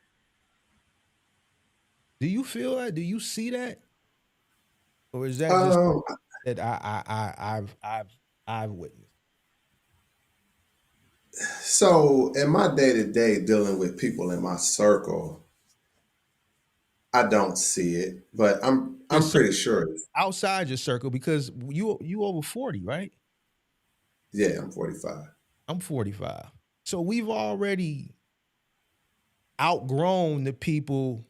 Do you feel that? Do you see that? Or is that just Um, that I've witnessed? so in my day to day dealing with people in my circle, I don't see it, but Your I'm circle, pretty sure. outside your circle, because you over 40, right? Yeah, I'm 45. I'm 45. So we've already outgrown the people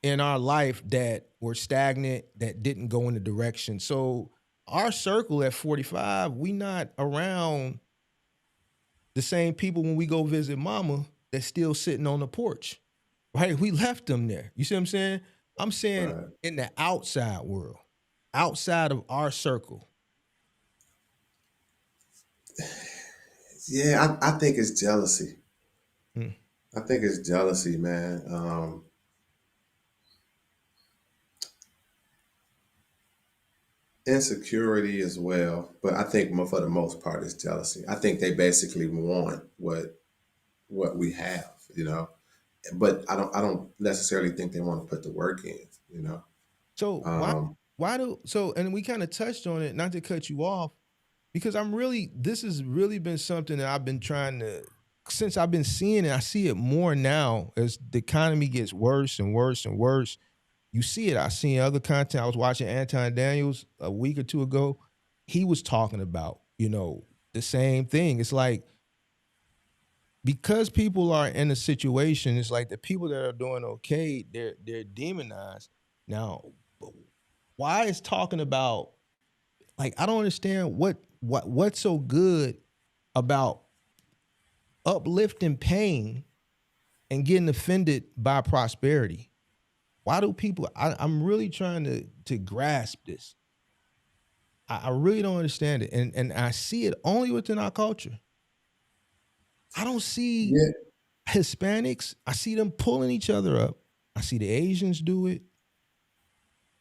in our life that were stagnant, that didn't go in the direction. So our circle at 45, we not around the same people when we go visit mama that's still sitting on the porch, right? We left them there. You see what I'm saying? I'm saying Right. in the outside world, outside of our circle. Yeah, I think it's jealousy. Mm. I think it's jealousy, man. Insecurity as well, but I think for the most part it's jealousy. I think they basically want what we have, you know. But I don't necessarily think they want to put the work in, you know. So Um, and we kind of touched on it, not to cut you off, because this has really been something that I've been trying to, since I've been seeing it, I see it more now as the economy gets worse and worse and worse. You see it. I seen other content. I was watching Anton Daniels a week or two ago. He was talking about, the same thing. It's like, because people are in a situation, it's like the people that are doing okay, they're demonized. Now, why is talking about, like, I don't understand what's so good about uplifting pain and getting offended by prosperity. Why do people? I'm really trying to grasp this. I really don't understand it, and I see it only within our culture. I don't see yeah, Hispanics. I see them pulling each other up. I see the Asians do it.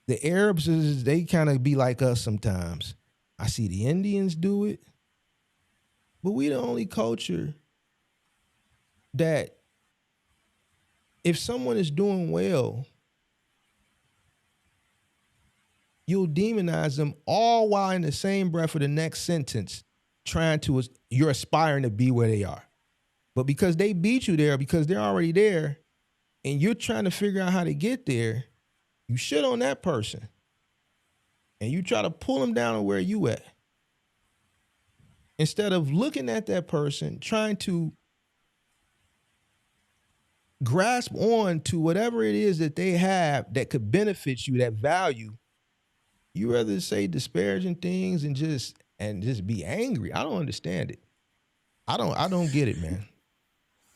The Arabs, they kind of be like us sometimes. I see the Indians do it. But we the only culture that, if someone is doing well, you'll demonize them, all while in the same breath of the next sentence you're aspiring to be where they are. But because they beat you there, because they're already there, and you're trying to figure out how to get there, you shit on that person and you try to pull them down to where you at, instead of looking at that person, trying to grasp on to whatever it is that they have that could benefit you, that value, you rather say disparaging things and just be angry. I don't understand it. I don't get it, man.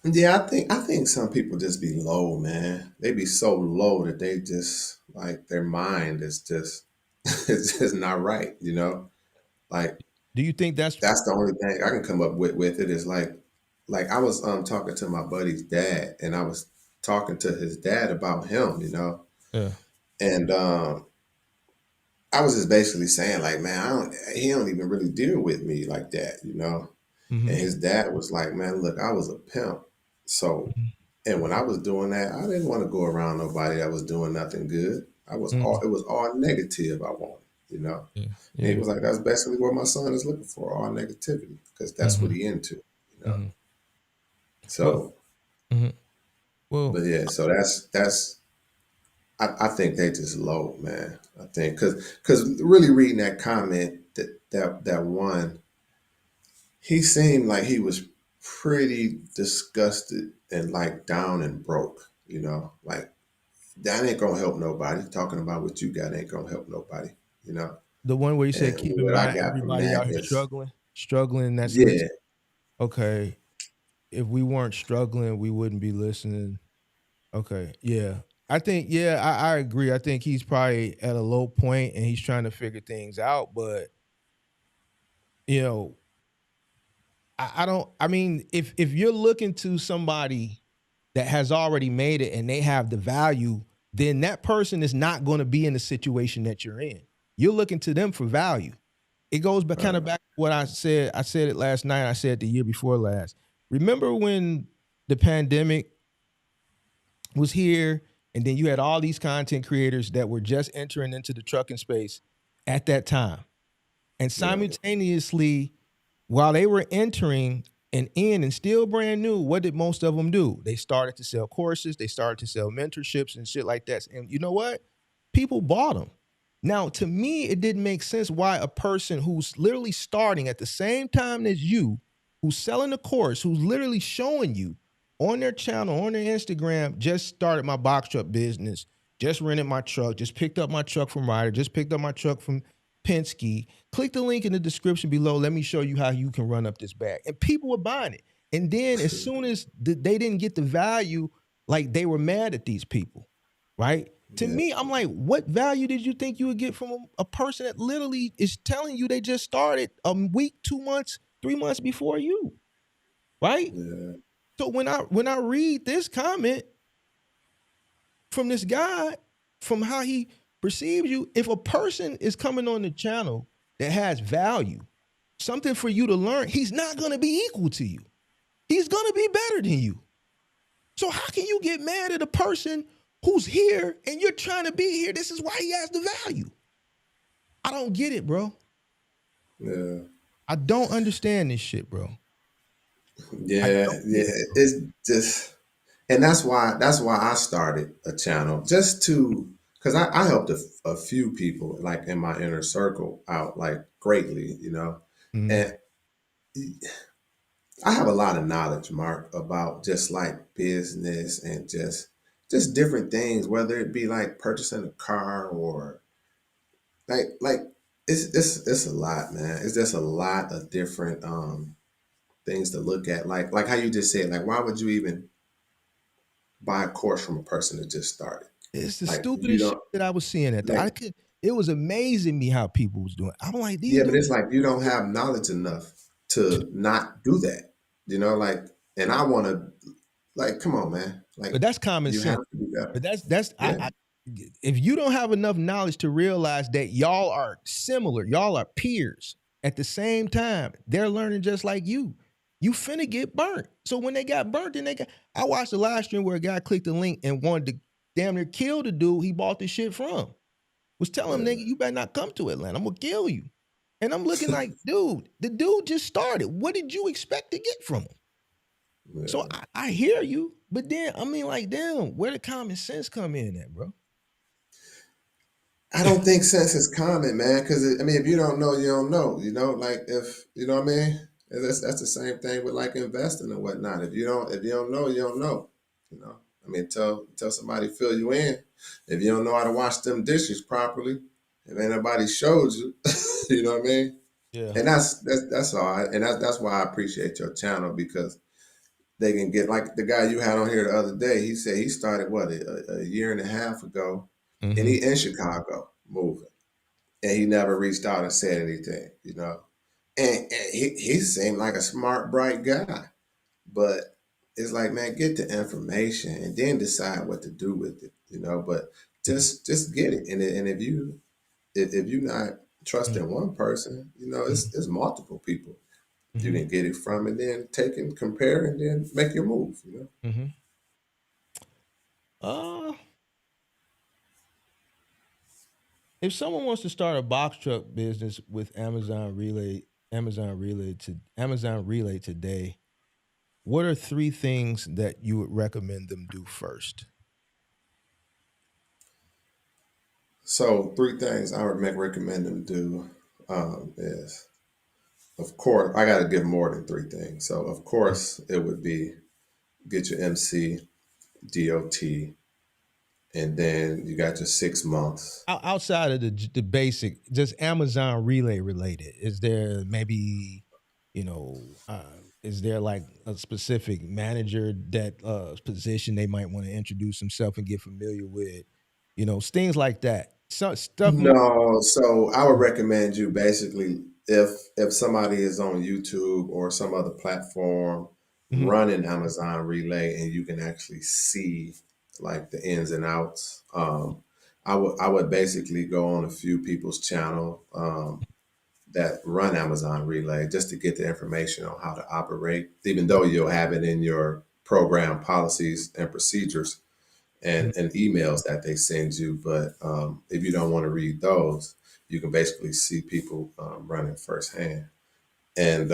Yeah, I think some people just be low, man. They be so low that they just like their mind is just it's just not right, you know? Like Do you think that's that's the only thing I can come up with it is like I was talking to my buddy's dad and I was talking to his dad about him, you know? yeah. And I was just basically saying like, man, he don't even really deal with me like that, you know? And Mm-hmm. his dad was like, man, look, I was a pimp. So, and when I was doing that, I didn't want to go around nobody that was doing nothing good. Mm-hmm. It was all negative I wanted, you know? Yeah. And he Yeah. was like, that's basically what my son is looking for, all negativity, because that's what Mm-hmm. he into, you know? Mm-hmm. Well, So, mm-hmm. Well, but yeah, so I think they just low, man. I think, cause really reading that comment that one, he seemed like he was pretty disgusted and like down and broke, you know, like that ain't gonna help nobody. Talking about what you got ain't gonna help nobody, you know. the one where you said, And keep in what I mind, got from everybody that out here is, struggling. That's yeah, listen. Okay, if we weren't struggling, we wouldn't be listening. Okay, yeah. I think, yeah, I agree. I think he's probably at a low point and he's trying to figure things out. But, you know, I don't, I mean, if you're looking to somebody that has already made it and they have the value, then that person is not going to be in the situation that you're in. You're looking to them for value. It goes back kind of back to what I said. I said it last night. I said the year before last. Remember when the pandemic was here and then you had all these content creators that were just entering into the trucking space at that time. And yeah, simultaneously, while they were entering and in and still brand new, what did most of them do? They started to sell courses, they started to sell mentorships and shit like that. And you know what? People bought them. Now, to me, it didn't make sense why a person who's literally starting at the same time as you, who's selling a course, who's literally showing you on their channel, on their Instagram, just started my box truck business, just rented my truck, just picked up my truck from Ryder, just picked up my truck from Penske. Click the link in the description below. Let me show you how you can run up this bag. And people were buying it. And then as soon as they didn't get the value, like they were mad at these people, right? To yeah, me, I'm like, what value did you think you would get from a person that literally is telling you they just started a week, 2 months, 3 months before you, right? yeah, So when I read this comment from this guy, from how he perceives you, if a person is coming on the channel that has value, something for you to learn, he's not going to be equal to you. He's going to be better than you. So how can you get mad at a person who's here and you're trying to be here? This is why he has the value. I don't get it, bro. yeah, I don't understand this shit, bro. I yeah, don't get yeah. it, bro. It's just, and that's why I started a channel just to, because I helped a few people like in my inner circle out like greatly, you know, Mm-hmm. and I have a lot of knowledge, Mark, about just like business and just different things, whether it be like purchasing a car or like it's a lot, man. It's just a lot of different things to look at. Like how you just said, like why would you even buy a course from a person that just started? It's the Like you stupidest shit don't that I was seeing at like it was amazing me how people was doing. I'm like, these yeah, but dudes, it's like you don't have knowledge enough to not do that. You know, like and I wanna like come on, man. but Like that's common you have sense. to do better. But that's Yeah. I if you don't have enough knowledge to realize that y'all are similar, y'all are peers at the same time, they're learning just like you. You finna get burnt. So when they got burnt, then I watched a live stream where a guy clicked the link and wanted to damn near kill the dude he bought the shit from. Was telling him, nigga, you better not come to Atlanta. I'm gonna kill you. And I'm looking like, dude, the dude just started. What did you expect to get from him? So Yeah. I hear you, but then I mean, like, damn, where did common sense come in at, bro? I don't think sense is common, man. Because I mean, if you don't know, you don't know. You know, like if you know what I mean. And that's the same thing with like investing and whatnot. If you don't know, you don't know. You know. I mean, tell somebody to fill you in. If you don't know how to wash them dishes properly, if ain't nobody showed you, you know what I mean? Yeah. And that's all. And that's why I appreciate your channel, because they can get, like the guy you had on here the other day. He said he started what, a year and a half ago, and Mm-hmm. he in Chicago moving, and he never reached out and said anything, you know. And he seemed like a smart, bright guy, but it's like, man, get the information and then decide what to do with it, you know. But just get it, and if you not trusting one person, you know, it's multiple people you Mm-hmm. can get it from, and then take and compare, and then make your move, you know. Mm-hmm. Uh, if someone wants to start a box truck business with Amazon Relay today, what are three things that you would recommend them do first? So three things I would recommend them do is, of course, I got to give more than three things. So of course it would be get your MC, DOT, and then you got your 6 months. Outside of the basic, just Amazon Relay related, is there maybe, you know, is there like a specific manager that position they might want to introduce themselves and get familiar with, you know, things like that. So stuff. No, so I would recommend you basically, if somebody is on YouTube or some other platform Mhm. running Amazon Relay, and you can actually see like the ins and outs. I would basically go on a few people's channel that run Amazon Relay, just to get the information on how to operate, even though you'll have it in your program policies and procedures Mhm. and emails that they send you. But if you don't want to read those, you can basically see people running firsthand. And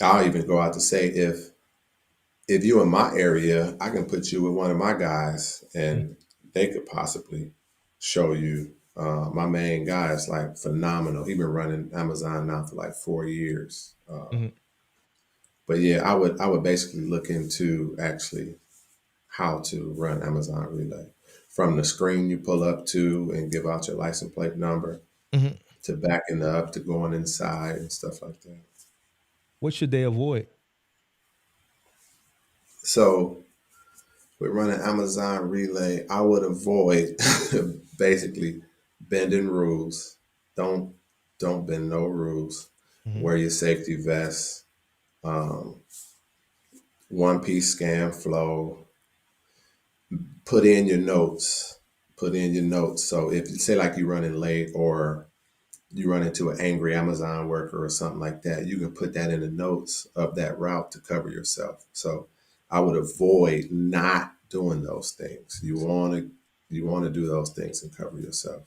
I'll even go out to say, if you're in my area, I can put you with one of my guys, and they could possibly show you. My main guy is like phenomenal. He's been running Amazon now for like 4 years. Mhm. But yeah, I would basically look into actually how to run Amazon Relay, from the screen you pull up to and give out your license plate number, Mhm. to backing up, to going inside and stuff like that. What should they avoid? So with running Amazon Relay, I would avoid basically bending rules. Don't don't bend no rules. Mhm. Wear your safety vest. Um, one piece scan flow. Put in your notes. Put in your notes. So if you say like you're running late, or you run into an angry Amazon worker or something like that, you can put that in the notes of that route to cover yourself. So I would avoid not doing those things. You want to do those things and cover yourself.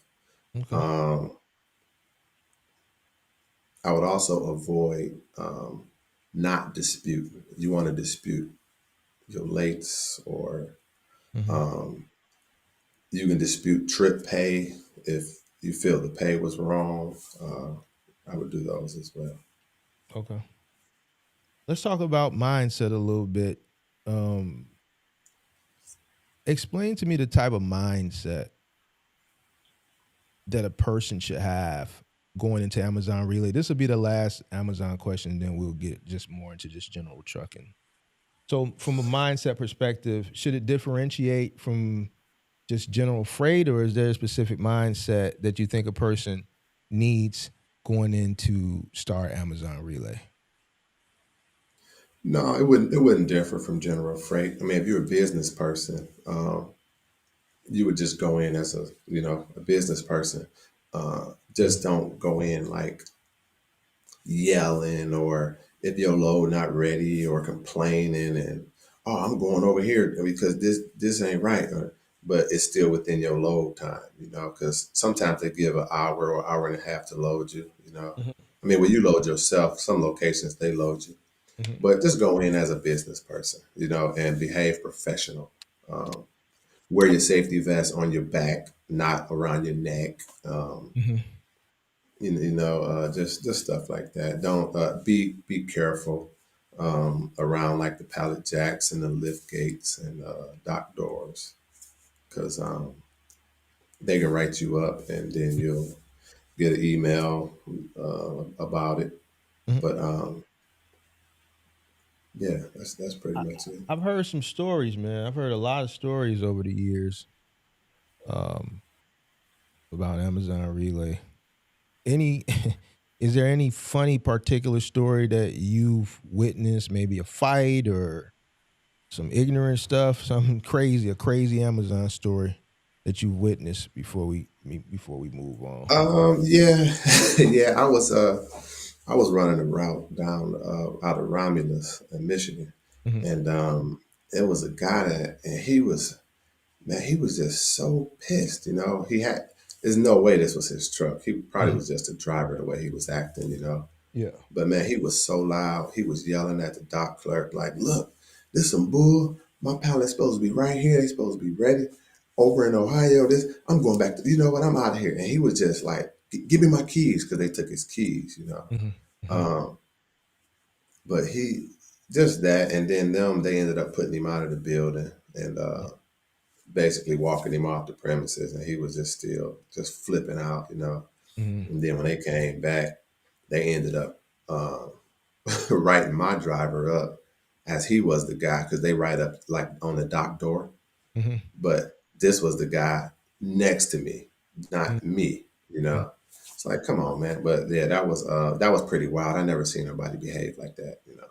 Okay. Um, I would also avoid not disputing. You want to dispute your lates, or Mhm. um, you can dispute trip pay if you feel the pay was wrong. I would do those as well. Okay. Let's talk about mindset a little bit. Um, Explain to me the type of mindset that a person should have going into Amazon Relay. This will be the last Amazon question, and then we'll get just more into just general trucking. So, from a mindset perspective, should it differentiate from just general freight, or is there a specific mindset that you think a person needs going into start Amazon Relay? No, it wouldn't differ from general freight. I mean, if you're a business person, you would just go in as a business person. Mhm. Just don't go in like yelling, or if your load not ready, or complaining, and, oh, I'm going over here because this ain't right. But it's still within your load time, because sometimes they give an hour or hour and a half to load you. Mhm. I mean, when you load yourself, some locations they load you. Mhm. But just go in as a business person, and behave professional. Um, Wear your safety vest on your back, not around your neck. Mhm. Just stuff like that. Don't be careful. around like the pallet jacks and the lift gates and dock doors, because they can write you up and then you'll get an email about it. Mhm. But yeah, that's pretty much it. I've heard some stories, man. I've heard a lot of stories over the years um, about Amazon Relay. Any is there any funny particular story that you've witnessed, maybe a fight or some ignorant stuff, something crazy, a crazy Amazon story that you witnessed before we move on? Yeah, yeah. I was running a route down out of Romulus in Michigan, Mhm. and it was a guy that, and he was, man, he was just so pissed. You know, he had. There's no way this was his truck. He probably Mhm. was just a driver the way he was acting. You know, Yeah. but man, he was so loud. He was yelling at the dock clerk like, "Look, this some bull. My pallet's supposed to be right here. They supposed to be ready over in Ohio. This I'm going back to. You know what? I'm out of here." And he was just like, "Give me my keys," because they took his keys. You know. Mhm. Mhm. Um, but he just that, and then they ended up putting him out of the building and basically walking him off the premises, and he was just still just flipping out. You know. Mhm. And then when they came back, they ended up. Writing my driver up as he was the guy, because they write up like on the dock door, Mhm. but this was the guy next to me, Mhm. not me. You Mhm. know, it's like, come on, man. But yeah, that was pretty wild. I never seen nobody behave like that. You know,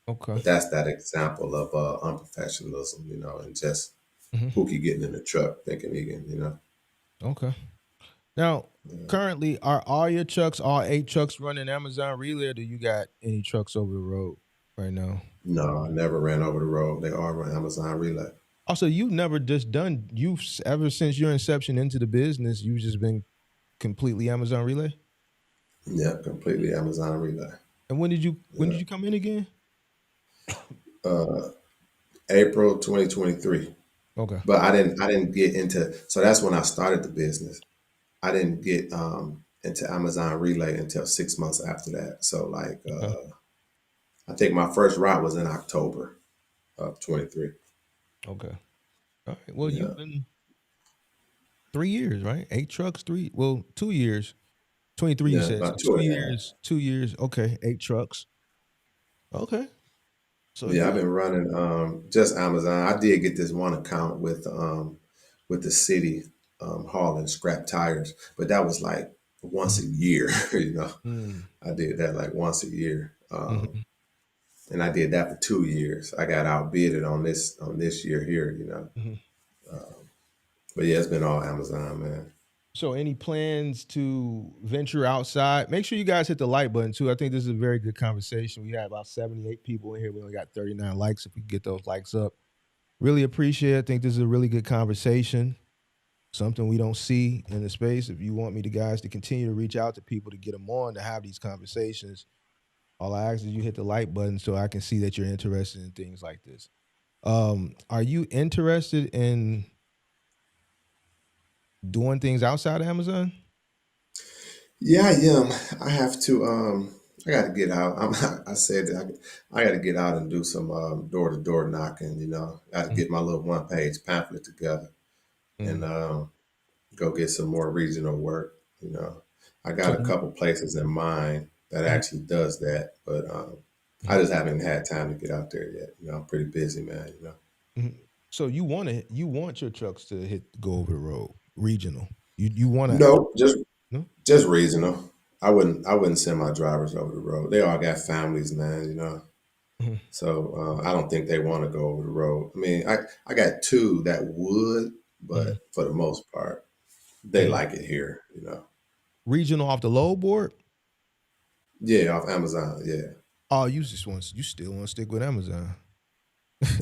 Okay. but that's that example of unprofessionalism. You know, and just Mhm. Pookie getting in the truck thinking he can. You know, Okay. Now, yeah. currently, are all your trucks, all 8 trucks, running Amazon Relay, or do you got any trucks over the road right now? No, I never ran over the road. They all run Amazon Relay. Also, you've never just done, ever since your inception into the business, you've just been completely Amazon Relay? Yeah, completely Amazon Relay. And when Yeah. did you come in again? Uh, April 2023. Okay. But I didn't get into, so that's when I started the business. I didn't get into Amazon Relay until 6 months after that. So like Okay. I think my first route was in October of 23. Okay. All right. Well, Yeah. you've been 3 years, right? 8 trucks, 2 years. 23, you Yeah, said. So about two two and a half. years, 2 years. Okay. 8 trucks. Okay. So Yeah, I've you, been running just Amazon. I did get this one account with the city hauling scrap tires, but that was like once Mhm. a year, you know. Mm. I did that like once a year. Mhm. And I did that for 2 years. I got outbidded on this year here, you know. Mhm. But yeah, it's been all Amazon, man. So, any plans to venture outside? Make sure you guys hit the like button too. I think this is a very good conversation. We had about 78 people in here. We only got 39 likes. If we get those likes up, really appreciate it. I think this is a really good conversation. Something we don't see in the space. If you want me to guys to continue to reach out to people to get them on to have these conversations, all I ask is you hit the like button so I can see that you're interested in things like this. Are you interested in doing things outside of Amazon? Yeah, I am. I have to. I got to get out. I said that I got to get out and do some door to door knocking. You know, I got to Mhm. get my little 1 page pamphlet together and Mm. go get some more regional work. You know, I got So, a couple places in mind that mhm, actually does that, but I mhm, just haven't had time to get out there yet. You know, I'm pretty busy, man. You know. mhm. So you want your trucks to go over the road, regional. You want to No, no? just regional. I wouldn't send my drivers over the road. They all got families, man. You know, Mhm, so I don't think they want to go over the road. I mean, I got two that would, mhm, but for the most part, they mhm. like it here. You know, Regional off the load board. yeah, off Amazon, yeah. Oh, you still want to stick with Amazon?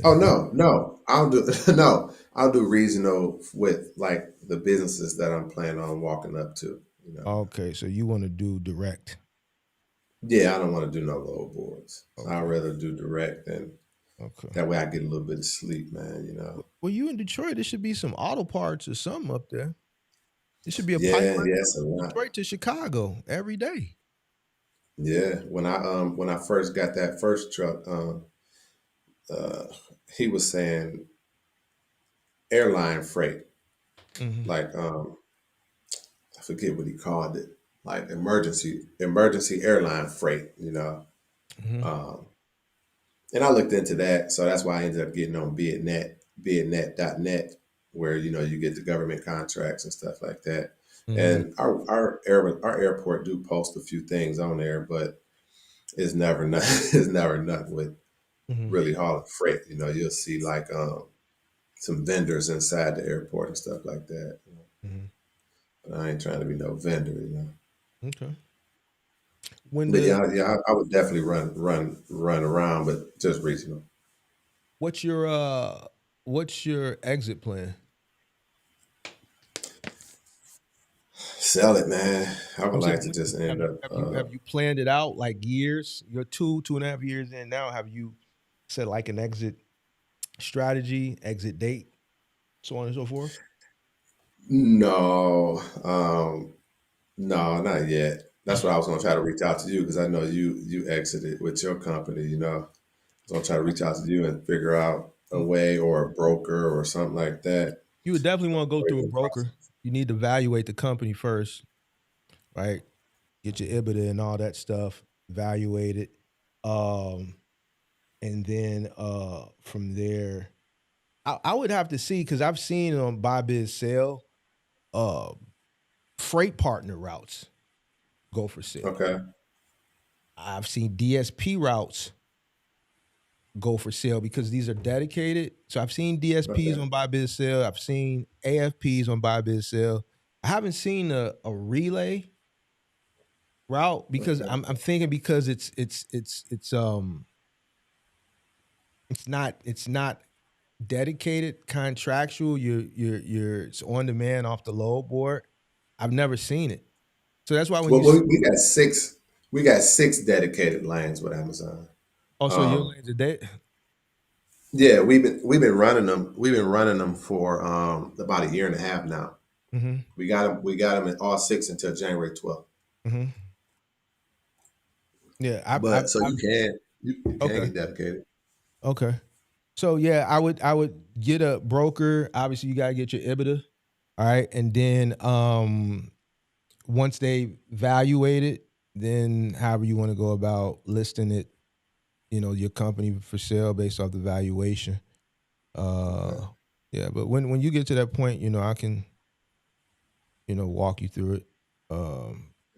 Oh no, no, I'll do no, I'll do regional with like the businesses that I'm planning on walking up to. You know, Okay, so you want to do direct. yeah, I don't want to do no load boards. I'd Okay, rather do direct, and okay. that way I get a little bit of sleep, man. You know. Well, you in Detroit, there should be some auto parts or something up there. There should be a Yeah, pipeline yeah, from it's a lot. Detroit to Chicago every day. Yeah, when I first got that first truck, uh, he was saying airline freight, Mm-hmm. like I forget what he called it, like emergency airline freight, you know. Mm-hmm. Um, and I looked into that, so that's why I ended up getting on bidnet.net, where you know you get the government contracts and stuff like that. Mm-hmm. And our airport do post a few things on there, but it's never nothing. It's never nothing with Mm-hmm. really hauling freight. You know, you'll see like some vendors inside the airport and stuff like that. You know? Mm-hmm. But I ain't trying to be no vendor, you know. Okay. When But the I would definitely run around, but just regional. what's your uh what's your exit plan? Sell it, man. I I'm would saying like to just have end you up. planned it out like years? You're 2.5 years in now. Have you set like an exit strategy, exit date, so on and so forth? No, no, not yet. That's what I was gonna try to reach out to you because I know you exited with your company. You know, I was gonna try to reach out to you and figure out a way or a broker or something like that. You would definitely want to go Or through a even broker. You need to evaluate the company first, right? Get your EBITDA and all that stuff, evaluate it. Um, and then from there, I would have to see because I've seen on buy bid sell uh freight partner routes go for sale. okay, I've seen DSP routes go for sale because these are dedicated. So I've seen DSPs okay, on buy bid sale. I've seen AFPs on buy bid sale. I haven't seen a relay route because okay. I'm thinking because it's not dedicated contractual. You're it's on demand off the load board. I've never seen it. So that's why when Well, you we got six. We got six dedicated lanes with Amazon. also your Um, lanes a day. yeah, we've been running them. We've been running them for about a year and a half now. Mm-hmm. We got them in all six until January 12th. Mm-hmm. Yeah, But so I've you can okay. get dedicated. Okay. So yeah, I would get a broker. Obviously, you gotta get your EBITDA. All right. And then once they evaluate it, then however you want to go about listing it, your company for sale based off the valuation. Okay. Yeah, but when you get to that point, I can, walk you through it.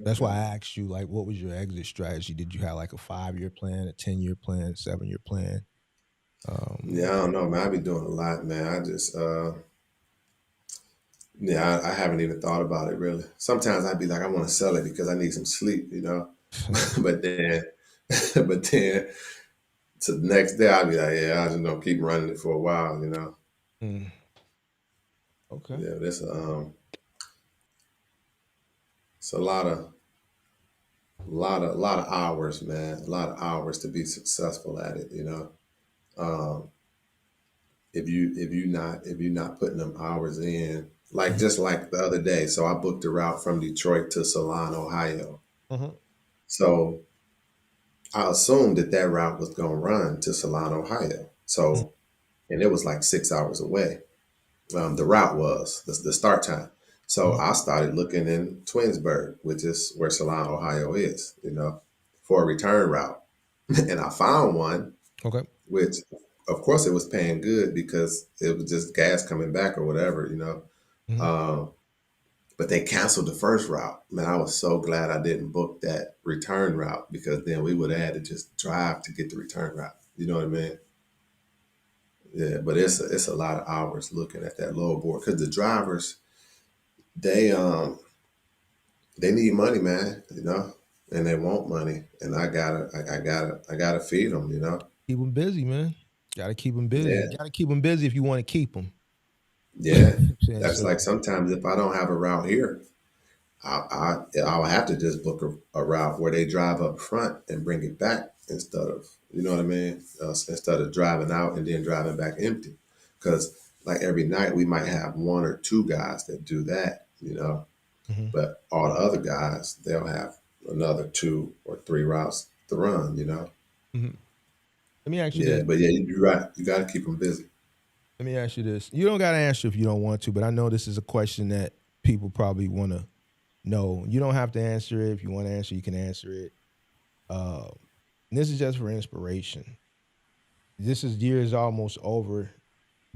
That's why Okay. I asked you, like, what was your exit strategy? Did you have like a 5-year plan, a 10-year plan, 7-year plan? Yeah, I don't know, man. I be doing a lot, man. I just yeah, I haven't even thought about it really. Sometimes I'd be like, I want to sell it because I need some sleep, you know. But then but then to the next day I'd be like, yeah, I just gonna keep running it for a while, you know. Mm, okay. Yeah, this it's a lot of hours, man. A lot of hours to be successful at it, you know. Um, if you not putting them hours in, like Mhm, just like the other day. So I booked a route from Detroit to Salon, Ohio. mhm, So I assumed that route was gonna run to Salon, Ohio. mhm, So and it was like 6 hours away. The route was the start time. So mhm. I started looking in Twinsburg, which is where Salon, Ohio is, you know, for a return route. And I found one, Okay. which of course it was paying good because it was just gas coming back or whatever, you know. Mhm. Um, but they canceled the first route. Man, I was so glad I didn't book that return route because then we would have had to just drive to get the return route. You know what I mean? Yeah, but it's a lot of hours looking at that load board because the drivers they they need money, man. You know, and they want money, and I gotta feed them. You know? Keep them busy, man. Got to keep them busy. Yeah, Got to keep them busy if you want to keep them. yeah. Saying That's so. like sometimes if I don't have a route here, I'll have to just book a route where they drive up front and bring it back instead of you know what I mean instead of driving out and then driving back empty. Because like every night we might have one or two guys that do that, you know, Mhm. but all the other guys they'll have. another 2 or 3 routes to run. Mhm. Let me ask you Yeah, this. but yeah, you're right. You got to keep them busy. Let me ask you this. You don't got to answer if you don't want to, but I know this is a question that people probably want to know. You don't have to answer it. If you want to answer, you can answer it. Uh, this is just for inspiration. This is years almost over.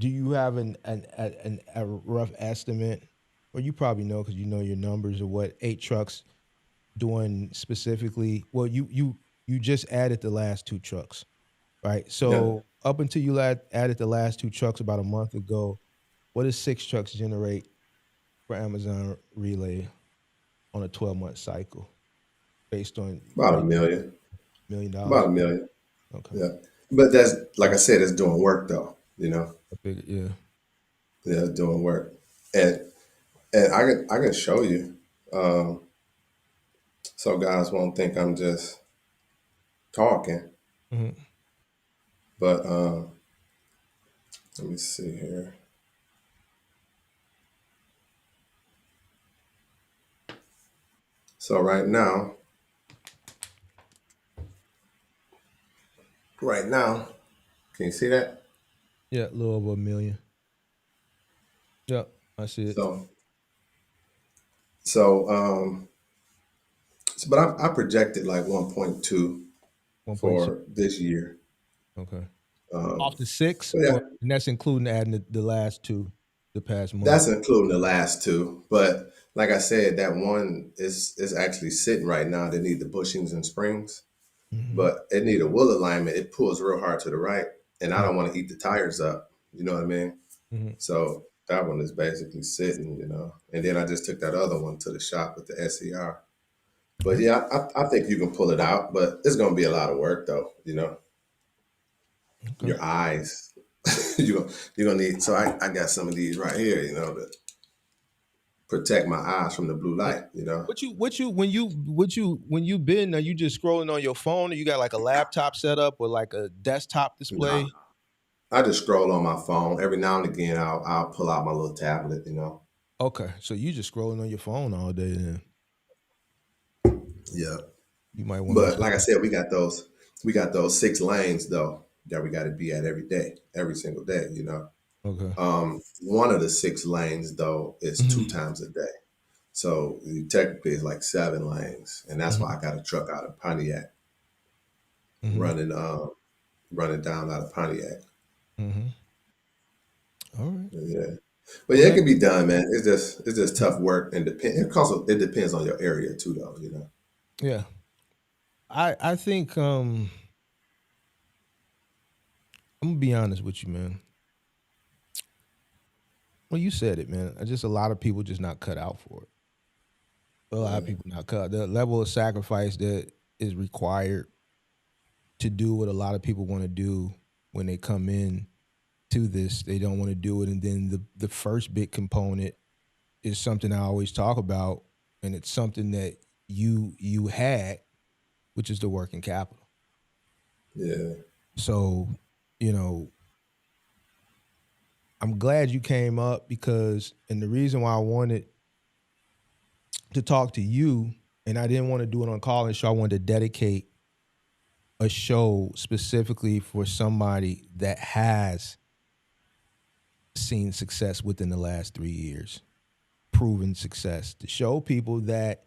Do you have a rough estimate, or you probably know because you know your numbers of what 8 trucks doing specifically? Well, you just added the last 2 trucks, right? Yeah, So up until you added the last 2 trucks about a month ago, what does 6 trucks generate for Amazon Relay on a 12-month cycle based on about $1 million. About $1 million? a million. Okay, Yeah, but that's like I said, it's doing work though. I figured, yeah. Yeah, it's doing work, and I can show you, um, so guys won't think I'm just talking. Hmm. But let me see here. So right now, can you see that? Yeah, a little over $1 million. Yep, I see it. So so but I projected like 1.2 1.2. for this year. Okay. Um, Off the 6, so or yeah, and that's including adding the last 2 the past month. that's including the last two. But like I said, that one is actually sitting right now. They need the bushings and springs, Hmm. but it need a wheel alignment. It pulls real hard to the right, and I don't want to eat the tires up. You know what I mean? Hmm. So that one is basically sitting. And then I just took that other one to the shop with the SER. But yeah, I think you can pull it out, but it's gonna be a lot of work though. Okay. Your eyes. You're gonna need, so I got some of these right here, to protect my eyes from the blue Yeah. light. When you been, are you just scrolling on your phone, or you got like a laptop set up or like a desktop No, display? I just scroll on my phone. Every now and again I'll pull out my little tablet. Okay, so you just scrolling on your phone all day. Then Yeah. you might want But like I to. said, we got those 6 lanes though that we gotta be at every day, every single day. Okay. One of the 6 lanes though is two Hmm. times a day. So technically it's like 7 lanes. And that's why Hmm. I got a truck out of Pontiac Hmm. running down out of Pontiac. Hmm. All right. Yeah. But Well, yeah, it man. can be done, man. It's just tough work and it depends on your area too though. Yeah, I think I'm gonna be honest with you, man. Well, you said it, man. Just a lot of people just not cut out for it. A lot of Yeah. people not cut. The level of sacrifice that is required to do what a lot of people want to do when they come in to this, they don't want to do it. And then the first big component is something I always talk about, and it's something that you had, which is the working capital. Yeah. So, you know, I'm glad you came up because, and the reason why I wanted to talk to you, and I didn't want to do it on call and show, I wanted to dedicate a show specifically for somebody that has seen success within the last 3 years, proven success, to show people that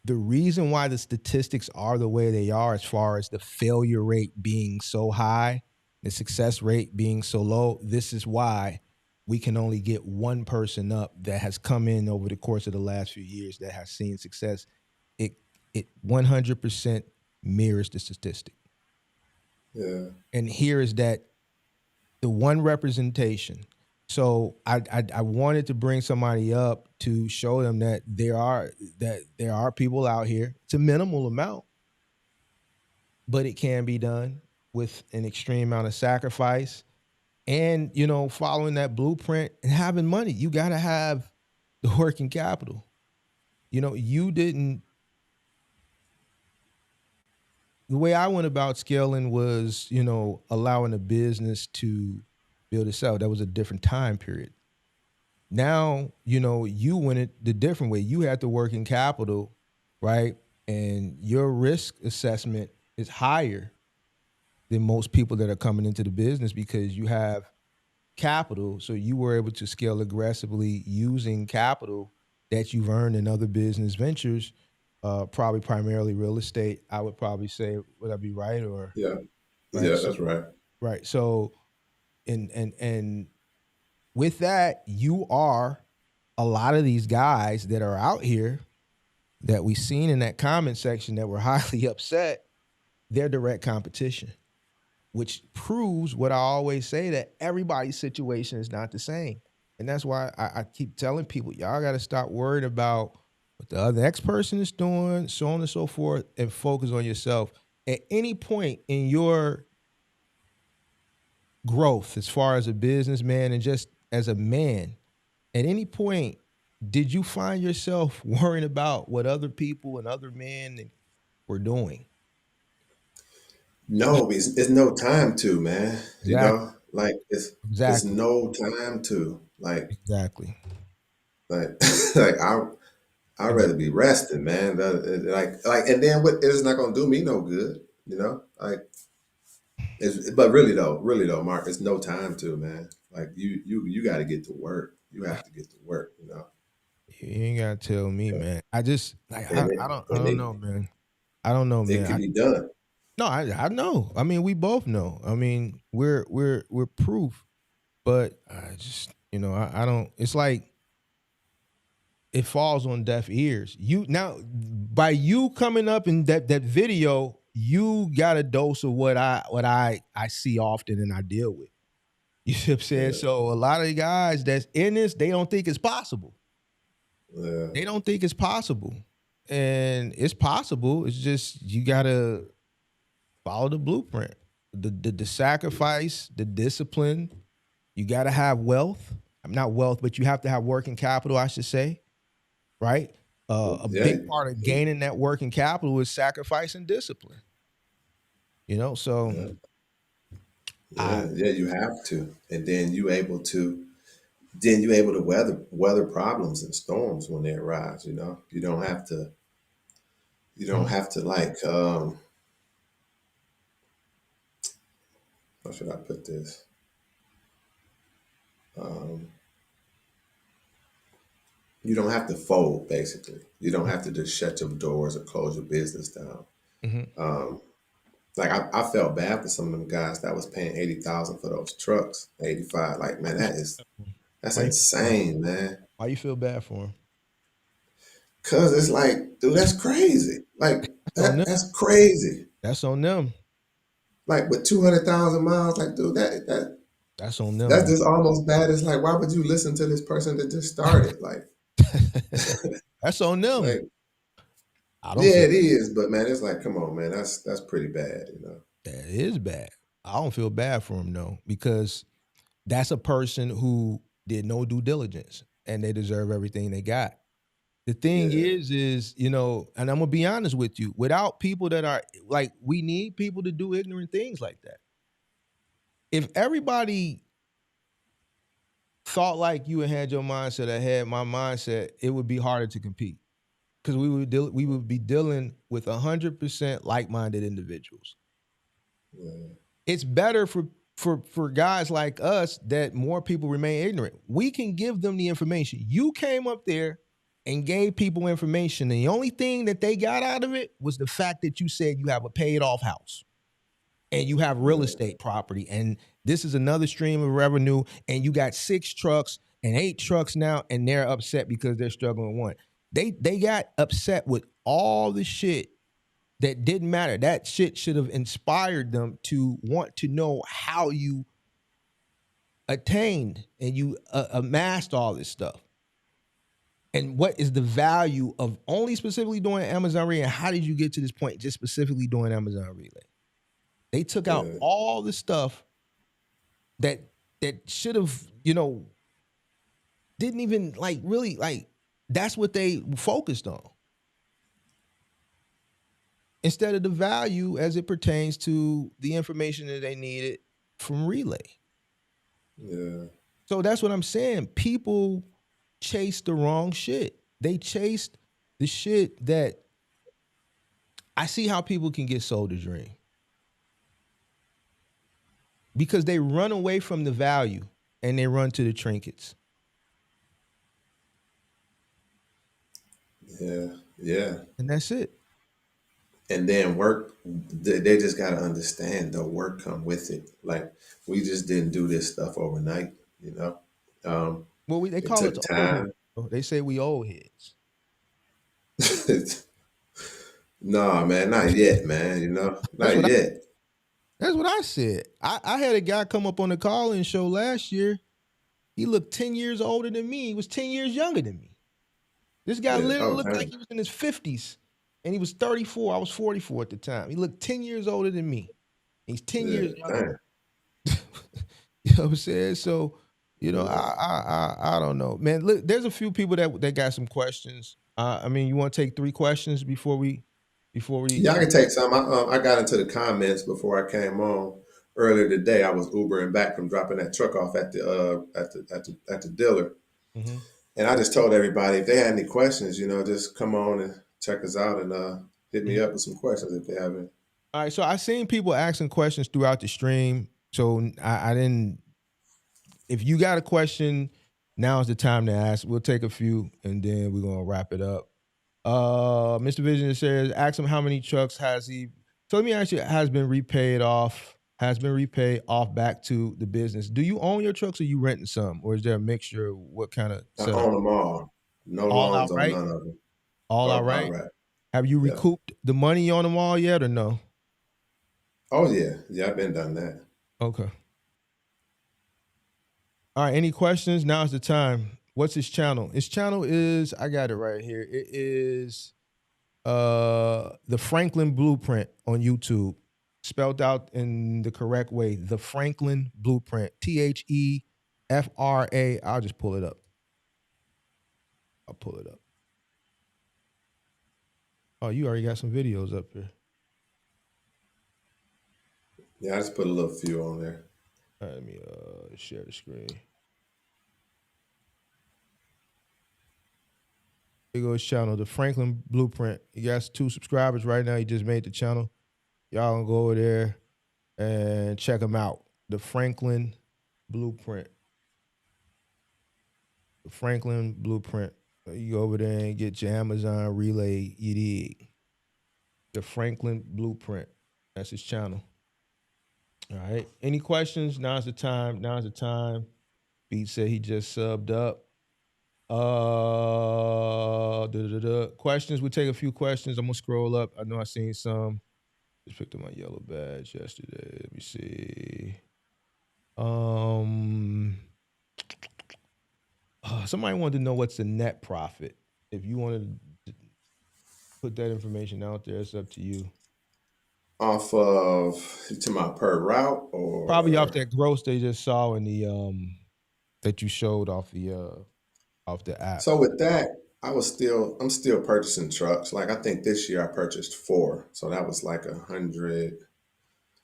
the reason why the statistics are the way they are, as far as the failure rate being so high, the success rate being so low, this is why we can only get one person up that has come in over the course of the last few years that has seen success. It it 100% mirrors the statistic. Yeah. And here is that the one representation. So I wanted to bring somebody up to show them that there are people out here. It's a minimal amount, but it can be done with an extreme amount of sacrifice and following that blueprint and having money. You got to have the working capital. You didn't. The way I went about scaling was, allowing a business to build itself. That was a different time period. Now, you went it the different way. You had the working capital, right? And your risk assessment is higher than most people that are coming into the business because you have capital. So you were able to scale aggressively using capital that you've earned in other business ventures, probably primarily real estate. I would probably say, would I be right or Yeah. right? Yeah, So that's right. right. So and with that, you are a lot of these guys that are out here that we seen in that comment section that were highly upset, they're direct competition, which proves what I always say, that everybody's situation is not the same. And that's why I keep telling people, y'all got to stop worrying about what the other next person is doing, so on and so forth, and focus on yourself. At any point in your growth, as far as a businessman and just as a man, at any point, did you find yourself worrying about what other people and other men were doing? No, it's no time to, man. You Exactly. know, like it's Exactly. no time to Exactly. like like I'd Exactly. rather be resting, man. Like, and then what? It's not gonna do me no good, you know. Like, but really though, Mark, it's no time to, man. Like you got to get to work. You have to get to work, you know. You ain't gotta tell me, man. I just like And I don't know, man. I don't know, it man. can be done. No, I know. I mean, we both know. I mean, we're proof. But I just, I don't. It's like it falls on deaf ears. You now, by you coming up in that video, you got a dose of what I see often and I deal with. You see what I'm saying? Yeah, So a lot of the guys that's in this, they don't think it's possible. yeah, They don't think it's possible. And it's possible. It's just you gotta follow the blueprint. The sacrifice, the discipline. You gotta have wealth. I'm not wealth, but you have to have working capital, I should say, right? A yeah, big part of gaining that working capital is sacrifice and discipline. So yeah, I yeah, yeah. You have to, and then you able to weather problems and storms when they arise. You know, you don't have to like how should I put this? Um, you don't have to fold, basically. You don't have to just shut your doors or close your business down. mhm. Um, like I felt bad for some of them guys that was paying 80,000 for those trucks, 85. Like, man, that's Why you feel bad? insane, man. Why you feel bad for him? Cause it's like, dude, that's crazy. Like That's on them. that's crazy. That's on them. Like with 200,000 miles, like, dude, That's on them, that's man. just almost bad. It's like, why would you listen to this person that just started? That's on them. Like, I don't yeah, feel it is, but man, it's like, come on, man, that's pretty bad, you know. that is bad. I don't feel bad for him though, because that's a person who did no due diligence and they deserve everything they got. The thing Yeah, and I'm gonna be honest with you, without people that are like, we need people to do ignorant things like that. If everybody thought like you and had your mindset, I had my mindset, it would be harder to compete because we would be dealing with 100% like-minded individuals. yeah, It's better for guys like us that more people remain ignorant. We can give them the information. You came up there and gave people information. And the only thing that they got out of it was the fact that you said you have a paid off house and you have real yeah, estate property. And this is another stream of revenue. And you got 6 trucks and 8 trucks now, and they're upset because they're struggling with one. They got upset with all the shit that didn't matter. That shit should have inspired them to want to know how you attained and you amassed all this stuff. And what is the value of only specifically doing Amazon Relay? And how did you get to this point just specifically doing Amazon Relay? They took out yeah, all the stuff that should have, didn't even like really like, that's what they focused on. Instead of the value as it pertains to the information that they needed from Relay. yeah, So that's what I'm saying. People chase the wrong shit. They chased the shit that I see how people can get sold a dream because they run away from the value and they run to the trinkets. Yeah. And that's it. And then work, they just got to understand the work come with it. Like, we just didn't do this stuff overnight, you know? Well, they It call us took old heads. time. They say we old heads. Nah, man, not yet, man, you know? That's Not what yet. that's what I said. I had a guy come up on the call-in show last year. He looked 10 years older than me. He was 10 years younger than me. This guy Yeah. literally Oh, looked like dang. he was in his 50s. And he was 34. I was 44 at the time. He looked 10 years older than me. He's 10 Yeah, years younger. dang. You know what I'm saying? So, you know, Yeah. I don't know. Man, look, there's a few people that got some questions. I mean, you want to take 3 questions before we Yeah, I can take some. I got into the comments before I came on earlier today. I was Ubering back from dropping that truck off at the dealer, Mhm. and I just told everybody if they had any questions, you know, just come on and check us out and hit me Mhm. up with some questions if they have any. All right, so I seen people asking questions throughout the stream. So I didn't. If you got a question, now is the time to ask. We'll take a few and then we're gonna wrap it up. Mr. Vision says, ask him how many trucks has he. So let me ask you, has been repaid off back to the business. Do you own your trucks or you renting some, or is there a mixture? What kind of I setup? own them all. No All loans on outright? none of them. All All outright? right. Have you Yeah. recouped the money on them all yet or no? Oh yeah. Yeah, I've been done that. Okay. All right. Any questions? Now's the time. What's his channel? His channel is, I got it right here. It is the Franklin Blueprint on YouTube, spelled out in the correct way. The Franklin Blueprint. THEFRA. I'll just pull it up. I'll pull it up. Oh, you already got some videos up here. Yeah, I just put a little few on there. All right, let me share the screen. Here goes his channel, the Franklin Blueprint. He got 2 subscribers right now. He just made the channel. Y'all gonna go over there and check him out. The Franklin Blueprint. The Franklin Blueprint. You go over there and get your Amazon relay. You dig. The Franklin Blueprint. That's his channel. All right. Any questions? Now's the time. Now's the time. Beat said he just subbed up. Questions. We'll take a few questions. I'm gonna scroll up. I know I seen some. Just picked up my yellow badge yesterday. Let me see. Somebody wanted to know what's the net profit. If you wanted to put that information out there, it's up to you. Off of to my per route or Probably off that gross they just saw in the that you showed off the app. So with that, I'm still purchasing trucks. Like I think this year I purchased 4. So that was like 100,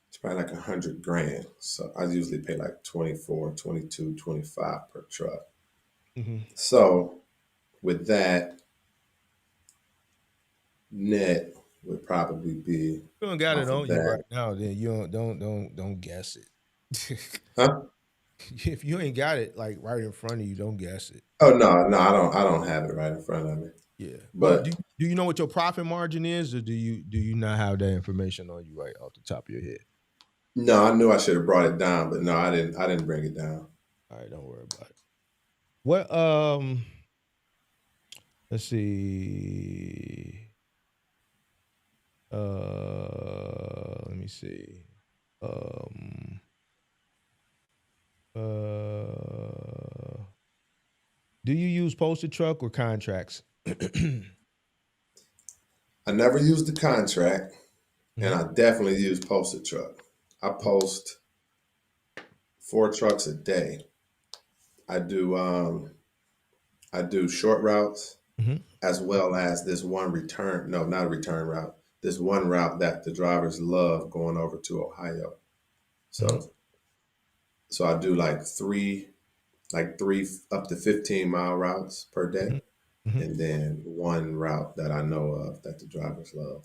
it's probably like 100 grand. So I usually pay like 24, 22, 25 per truck. Mm-hmm. So with that, net would probably be You don't got it off of on you that. right now, then you don't guess it. Huh? If you ain't got it like right in front of you, don't guess it. Oh no, I don't have it right in front of me. Yeah. But But do you know what your profit margin is, or do you not have that information on you right off the top of your head? no, I knew I should have brought it down, but no, I didn't bring it down. All right, don't worry about it. What let's see. Let me see. Do you use posted truck or contracts? I never used the contract, and Mhm. I definitely use posted truck. I post 4 trucks a day. I do short routes Mhm. as well as this one return. No, not a return route. This one route that the drivers love going over to Ohio. Mhm. So I do like three up to 15-mile routes per day, Mhm. Mhm. and then one route that I know of that the drivers love.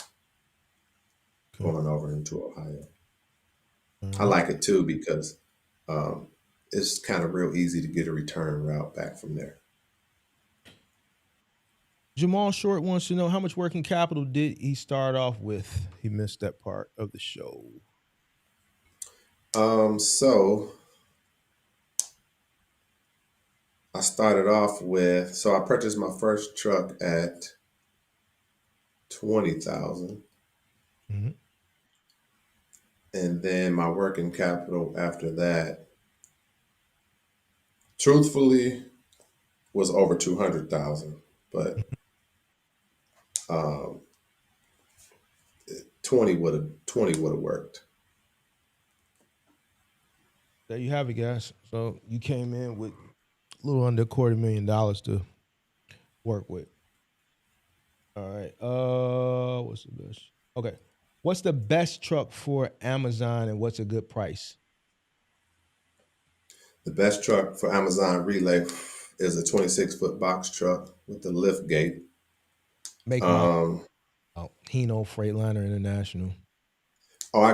going over into Ohio. All I right. like it too because um, it's kind of real easy to get a return route back from there. Jamal Short wants to know how much working capital did he start off with? He missed that part of the show. So I started off with, so I purchased my first truck at 20,000, Mm-hmm. and then my working capital after that, truthfully, was over 200,000, but um, 20 would have worked. There you have it, guys. So you came in with a little under $250,000 to work with. All right. What's the best? Okay. What's the best truck for Amazon and what's a good price? The best truck for Amazon Relay is a 26-foot box truck with the lift gate. Make model. Um, Hino Freightliner International. oh, I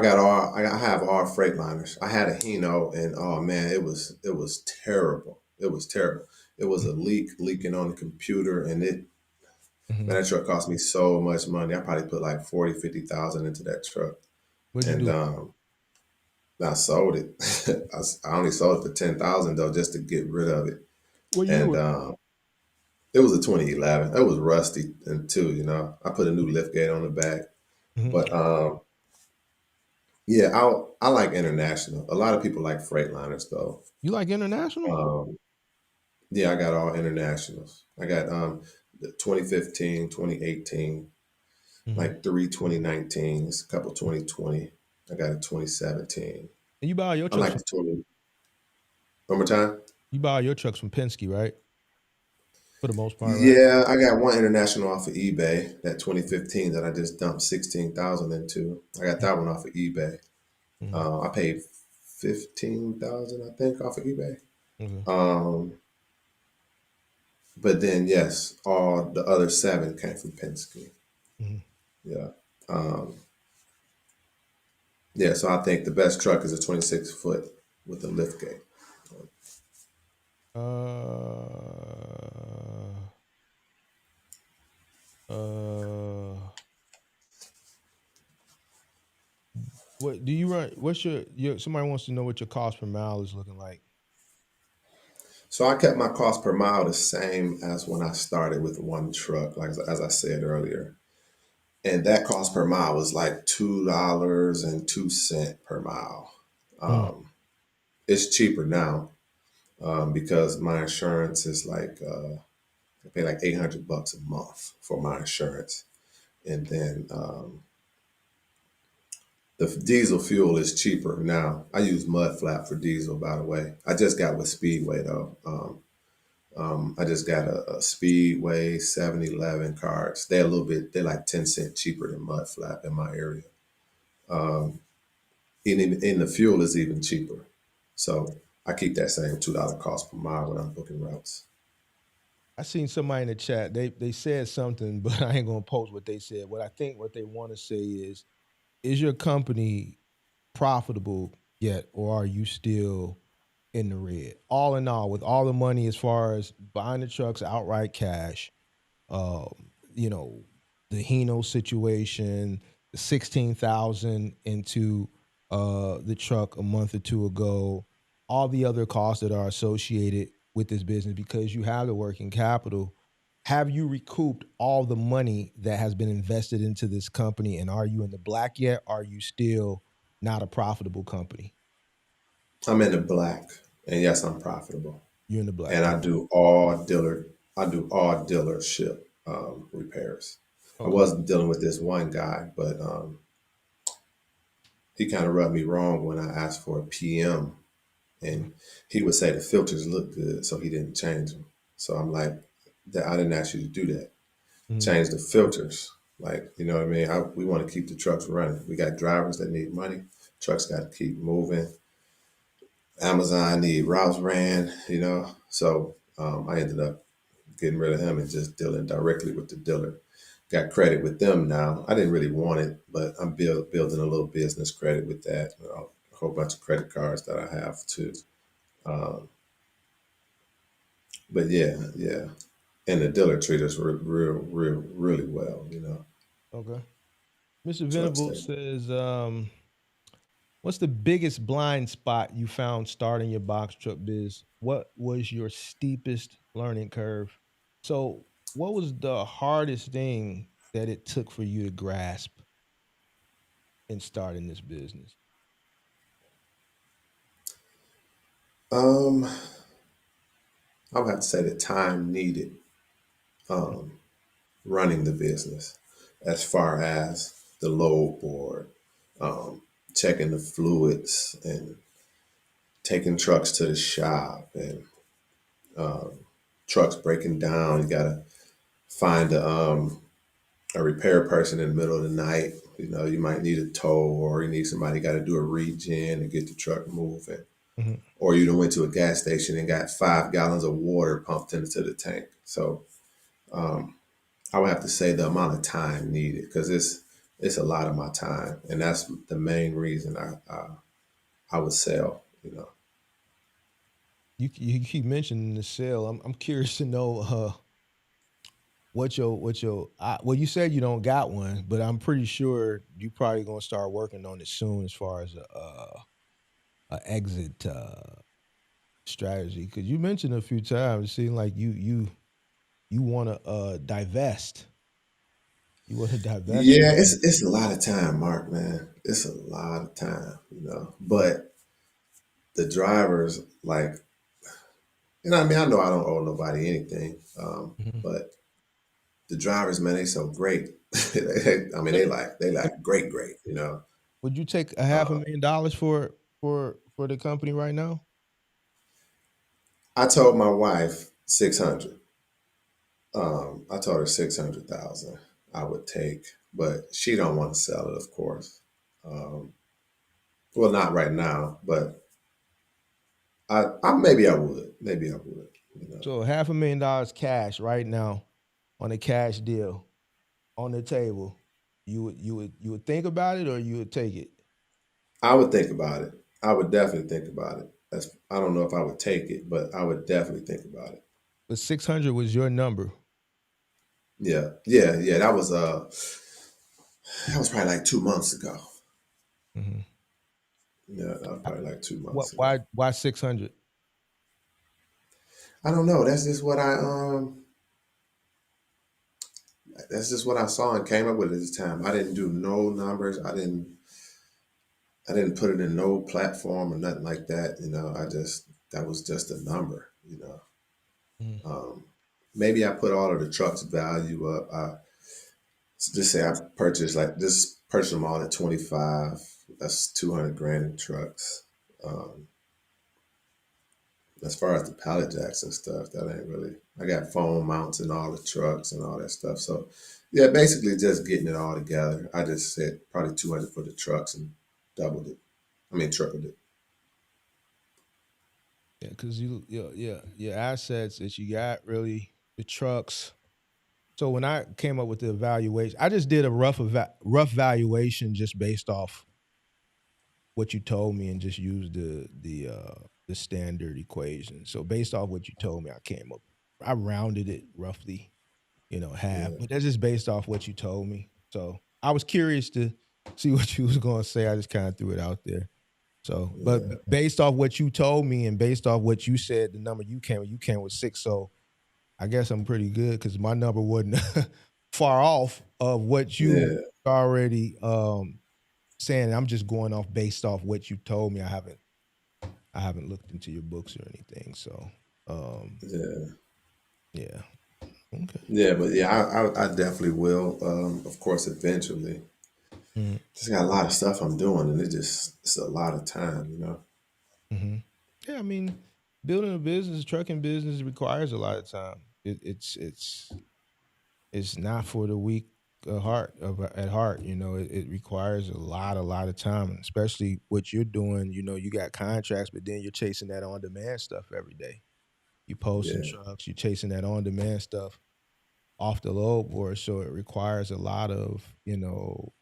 have all Freightliners. I had a Hino, and oh man, it was terrible. It was terrible. It was a leaking on the computer, and Mm-hmm. man, that truck cost me so much money. I probably put like 40, 50,000 into that truck, What'd you and do? I sold it. I only sold it for 10,000 though, just to get rid of it. What year And was it was a 2011. It was rusty and too, I put a new lift gate on the back. it? Mm-hmm. But yeah, I like international. A lot of people like Freightliners though. You like international? Um, yeah, I got all internationals. I got the 2015, 2018, Mm-hmm. like three 2019s, a couple 2020. I got a 2017. And you buy your I trucks like from the 20. One more time. Penske, right? For the most part, right? Yeah, I got one international off of eBay, that 2015 that I just dumped 16,000 into. I got that one off of eBay. Mm-hmm. I paid 15,000, I think, off of eBay. Okay. Um, but then, yes, all the other seven came from Penske. Mm-hmm. Yeah. Um, yeah, so I think the best truck is a 26-foot with a lift gate. Uh, uh, what do you run? What's your? Somebody wants to know what your cost per mile is looking like. So I kept my cost per mile the same as when I started with one truck, like as I said earlier. And that cost per mile was like $2.02 per mile. Mm. Um, it's cheaper now because my insurance is like I pay like $800 a month for my insurance, and then the diesel fuel is cheaper now. I use mud flap for diesel, by the way. I just got with Speedway though. I just got a Speedway 7-Eleven cards. They're like 10 cents cheaper than mud flap in my area. Um, and the fuel is even cheaper. So I keep that same $2 cost per mile when I'm booking routes. I seen somebody in the chat. They said something, but I ain't gonna post what they said. What I think what they want to say is your company profitable yet, or are you still in the red? All in all, with all the money as far as buying the trucks outright cash, you know, the Hino situation, the 16,000 into the truck a month or two ago, all the other costs that are associated with this business because you have the working capital. Have you recouped all the money that has been invested into this company? And are you in the black yet? Are you still not a profitable company? I'm in the black, and yes, I'm profitable. You're in the black. And Okay. I do all dealership repairs. I Okay. wasn't dealing with this one guy, but he kind of rubbed me wrong when I asked for a PM, and he would say the filters look good, so he didn't change them. So I'm like, I didn't ask you to do that. Mm-hmm. Change the filters. Like, you know what I mean? We want to keep the trucks running. We got drivers that need money. Trucks got to keep moving. Amazon need routes ran. So I ended up getting rid of him and just dealing directly with the dealer. got credit with them now. I didn't really want it, but I'm building a little business credit with that. A whole bunch of credit cards that I have too. Um, but yeah, and the dealer treat us really well. Okay. Mr. Truck Venable stable. says, what's the biggest blind spot you found starting your box truck biz? What was your steepest learning curve? So, what was the hardest thing that it took for you to grasp in starting this business? Um, I would have to say the time needed running the business, as far as the load board, um, checking the fluids, and taking trucks to the shop, and trucks breaking down. You gotta find a repair person in the middle of the night. You might need a tow, or you need somebody got to do a regen to get the truck moving. Mhm. Or you done went to a gas station and got 5 gallons of water pumped into the tank. So I would have to say the amount of time needed, because it's a lot of my time, and that's the main reason I would sell. You keep mentioning the sale. I'm curious to know well, you said you don't got one, but I'm pretty sure you probably gonna start working on it soon as far as a exit strategy, because you mentioned a few times it seemed like you want to divest. You want to divest Yeah, from. it's a lot of time, Mark, man. It's a lot of time. But the drivers, like, I mean, I know I don't owe nobody anything, Mhm. but the drivers, man, they so great. I mean, Let they me, like they let like me- great. would you take a half a Uh, million dollars for the company right now? I told my wife 600. I told her 600,000 I would take, but she don't want to sell it, of course. Um, well, not right now, but I maybe I would, maybe I would. You know, So half a million dollars cash right now on a cash deal on the table. You would think about it or you would take it. I would think about it. I would definitely think about it. I don't know if I would take it, but I would definitely think about it. But 600 was your number. Yeah. That was probably like 2 months ago. Mhm. Yeah, that was probably like two What? months ago. Why 600? I don't know. That's just what I saw and came up with at this time. I didn't do no numbers. I didn't put it in no platform or nothing like that. That was just a number. Mhm. Um, maybe I put all of the trucks value up. Just say I purchased them all at 25. That's 200 grand in trucks. Um, as far as the pallet jacks and stuff, that ain't really. I got phone mounts in all the trucks and all that stuff. So, yeah, basically just getting it all together. I just said probably 200 for the trucks and doubled it. I mean, tripled it. Yeah, because your assets that you got really the trucks. So when I came up with the evaluation, I just did a rough valuation just based off what you told me and just used the standard equation. So based off what you told me, I rounded it roughly, half, Yeah, but that's just based off what you told me. So I was curious to see what you was going to say. I just kind of threw it out there. So, but yeah, based off what you told me and based off what you said, the number you came with six. So I guess I'm pretty good because my number wasn't far off of what you yeah, already saying. I'm just going off based off what you told me. I haven't looked into your books or anything. So, yeah. yeah. Okay. Yeah, but yeah, I definitely will. Of course, eventually. Mm-hmm. Just got a lot of stuff I'm doing, and it's a lot of time. Mm-hmm. Yeah, I mean, building a business, trucking business requires a lot of time. It's not for the weak at heart. It requires a lot of time, especially what you're doing. You got contracts, but then you're chasing that on demand stuff every day. You posting Yeah, trucks, you're chasing that on demand stuff. off the load board, so it requires a lot of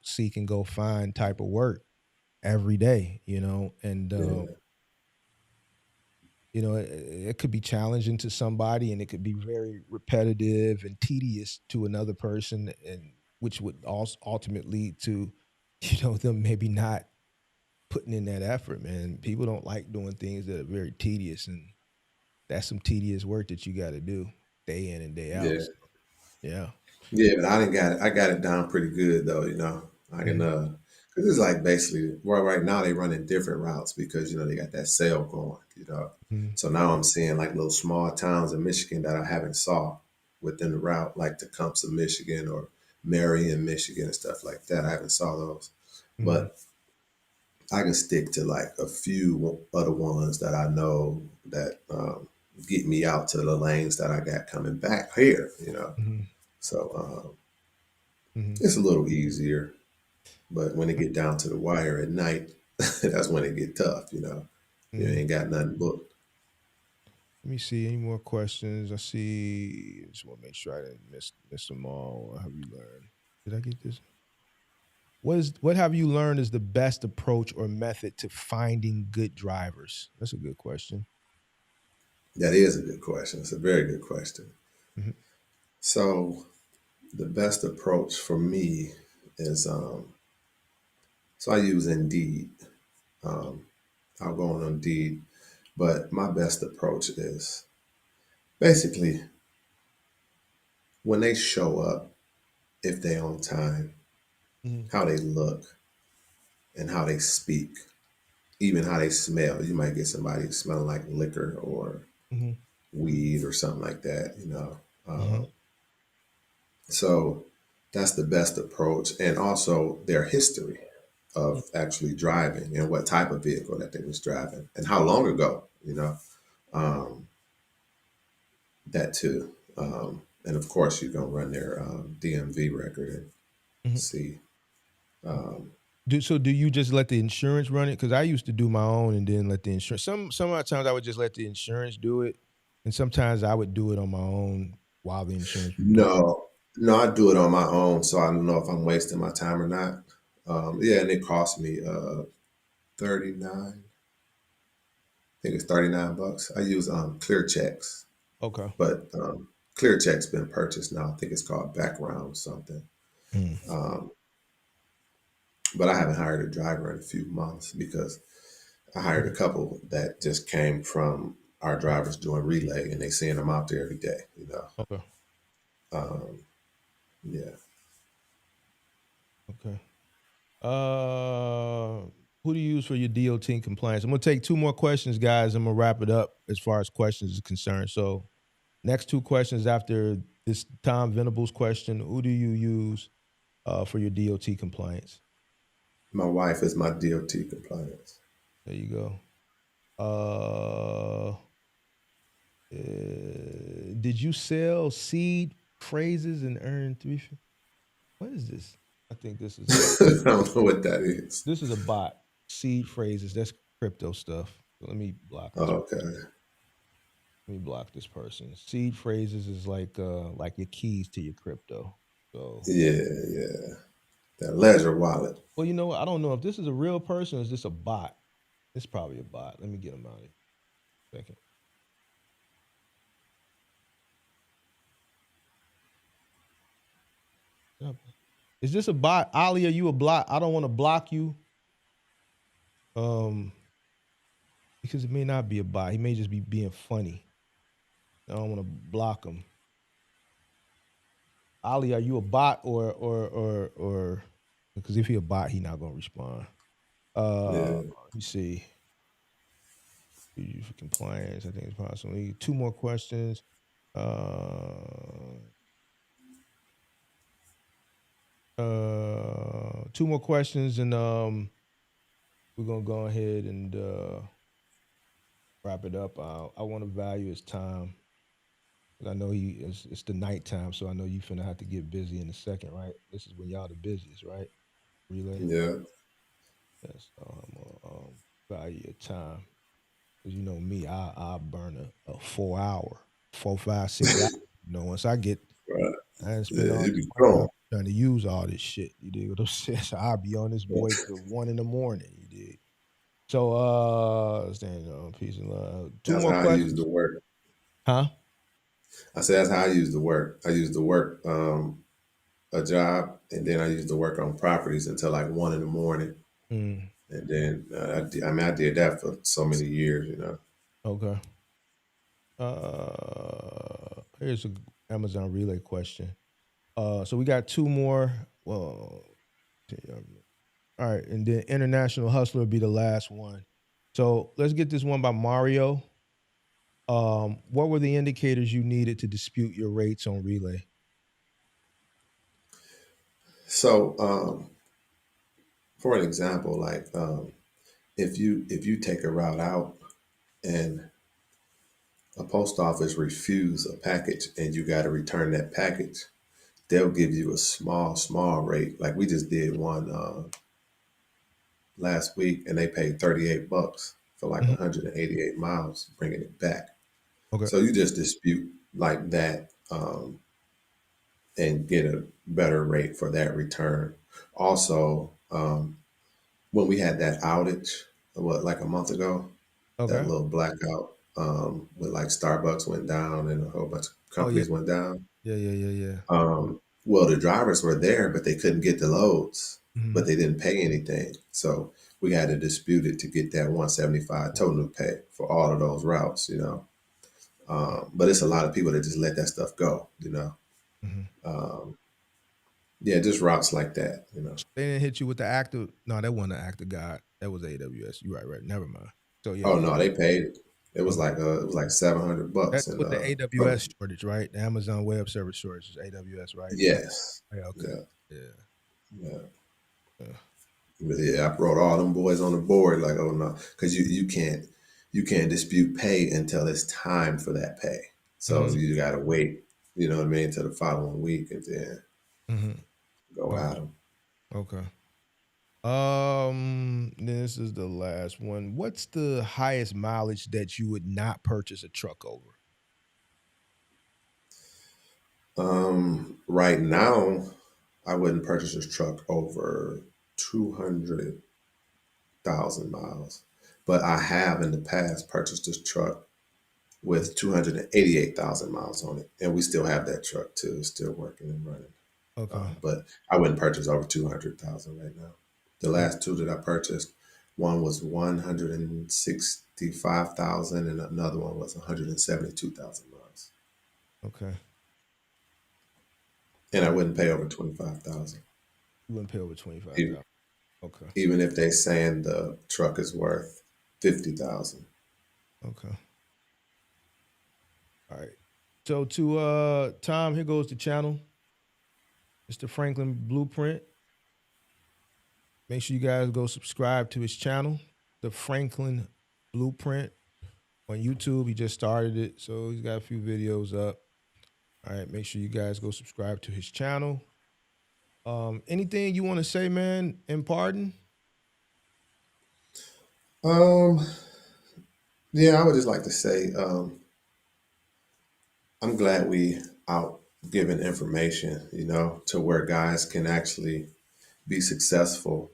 seek and go find type of work every day. And Yeah, it could be challenging to somebody, and it could be very repetitive and tedious to another person, and which would also ultimately lead to them maybe not putting in that effort. Man, people don't like doing things that are very tedious, and that's some tedious work that you got to do day in and day out. yeah, So, yeah. yeah. But I didn't got it. I got it down pretty good though. I can Mhm. cause it's like basically well, right now they running different routes because they got that sale going. Mhm. So now I'm seeing like little small towns in Michigan that I haven't saw within the route, like Tecumseh, Michigan, or Marion, Michigan, and stuff like that. I haven't saw those, Mhm. but I can stick to like a few other ones that I know that get me out to the lanes that I got coming back here. Mhm. So Mhm. it's a little easier. But when it get down to the wire at night, that's when it get tough. You Mhm. ain't got nothing booked. Let me see any more questions. I see. Just want to make sure I didn't miss them all. What have you learned? Did I get this? What have you learned is the best approach or method to finding good drivers? That's a good question. That is a good question. It's a very good question. Mhm. So the best approach for me is so I use Indeed. Um, I'll go on Indeed, but my best approach is basically when they show up, if they on time, Mhm. how they look and how they speak, even how they smell. You might get somebody smelling like liquor or Mhm. weed or something like that. Mhm. So that's the best approach. And also their history of actually driving and what type of vehicle that they was driving and how long ago, um, that too. And of course, you're going to run their DMV record and Mhm. see. Um, Do you just let the insurance run it? Because I used to do my own and then let the insurance. Some of the times I would just let the insurance do it, and sometimes I would do it on my own while the insurance would do it. no, no, I do it on my own, so I don't know if I'm wasting my time or not. Yeah, and it cost me 39. I think it's 39 bucks. I use Clear Checks, Okay. but Clear Check's been purchased now. I think it's called Background something. Mm. Um, but I haven't hired a driver in a few months because I hired a Mhm. couple that just came from our drivers doing relay, and they seeing them out there every day. Okay. Um, yeah, Okay. Who do you use for your DOT compliance? I'm gonna take two more questions, guys. I'm gonna wrap it up as far as questions is concerned. So, next two questions after this Tom Venables question: who do you use for your DOT compliance? my wife is my DOT compliance. There you go. Uh, did you sell seed phrases and earn three? What is this? I think I don't know what that is. this is a bot. Seed phrases. That's crypto stuff. So let me block this. Okay. Let me block this person. Seed phrases is like your keys to your crypto. So, Yeah, yeah. That Ledger wallet. well, you know what? I don't know if this is a real person or is this a bot. It's probably a bot. Let me get him out of here. Second. Yep. Is this a bot? Ali, are you a bot? I don't want to block you. Um, because it may not be a bot. He may just be being funny. I don't want to block him. Ali, are you a bot or because if he a bot, he not gonna respond. Yeah. Let me see. For compliance, I think it's possible. Two more questions. Uh, two more questions, and we're gonna go ahead and wrap it up. I want to value his time. 'Cause I know it's the nighttime, so I know you finna have to get busy in a second, right? This is when y'all the busiest, right? Relay. Yeah. Yes. I'm gonna value your time. Cause you know me, I burn a 4 hour, 4, 5, 6 hours. Once I get Right. I didn't spend Yeah, all it this be money gone. out trying to use all this shit. You dig what I'm saying? So I'll be on this boy till 1 a.m. You dig? So stand on peace and love. Two That's more how I use questions. the work. Huh? I said that's how I use the work. I use the work a job, and then I used to work on properties until like 1 in the morning, Mm, and then I did that for so many years, you know. okay. Here's a Amazon relay question. So we got two more. Well, all right, and then International Hustler will be the last one. So let's get this one by Mario. What were the indicators you needed to dispute your rates on relay? So, for an example, like if you take a route out and a post office refuse a package and you got to return that package, they'll give you a small rate. Like we just did one last week, and they paid $38 for like Mhm. 188 miles, bringing it back. Okay. So you just dispute like that, and get a better rate for that return. Also, when we had that outage, what, like a month ago, that Okay. little blackout, with like Starbucks went down and a whole bunch of Oh yeah. companies went down. Yeah. Well, the drivers were there, but they couldn't get the loads, Mm-hmm. but they didn't pay anything. So we had to dispute it to get that 175 total pay for all of those routes, you know. But it's a lot of people that just let that stuff go, you know. Mm-hmm. Um, yeah, just routes like that, you know. They didn't hit you with the active. No, that wasn't the active guide. That was AWS. You right. Never mind. So Oh yeah. no, they paid it. Okay. It was like $700, That's and with the AWS shortage, right? The Amazon Web Service shortage is AWS, right? yes, Yeah, okay. yeah, Yeah. yeah. Yeah. Yeah, I brought all them boys on the board. Like, oh no, because you can't dispute pay until it's time for that pay. So Mm-hmm. you got to wait. You know what I mean, until the following week, and then Mm-hmm. go Okay. at them. Okay. This is the last one. What's the highest mileage that you would not purchase a truck over? Right now, I wouldn't purchase this truck over 200,000 miles, but I have in the past purchased this truck with 288,000 miles on it, and we still have that truck too. It's still working and running. Okay. But I wouldn't purchase over 200,000 right now. The Okay. last two that I purchased, one was 165,000, and another one was 172,000 miles. Okay. And All I right. wouldn't pay over 25,000, You wouldn't pay over 25,000. even, Okay. even if they saying the truck is worth 50,000. Okay. All right. So to Tom, here goes the channel. Mr. Franklin Blueprint. Make sure you guys go subscribe to his channel, the Franklin Blueprint on YouTube. He just started it, so he's got a few videos up. All right, make sure you guys go subscribe to his channel. Anything you want to say, man, in pardon? Um, yeah, I would just like to say, I'm glad we out giving information, you know, to where guys can actually be successful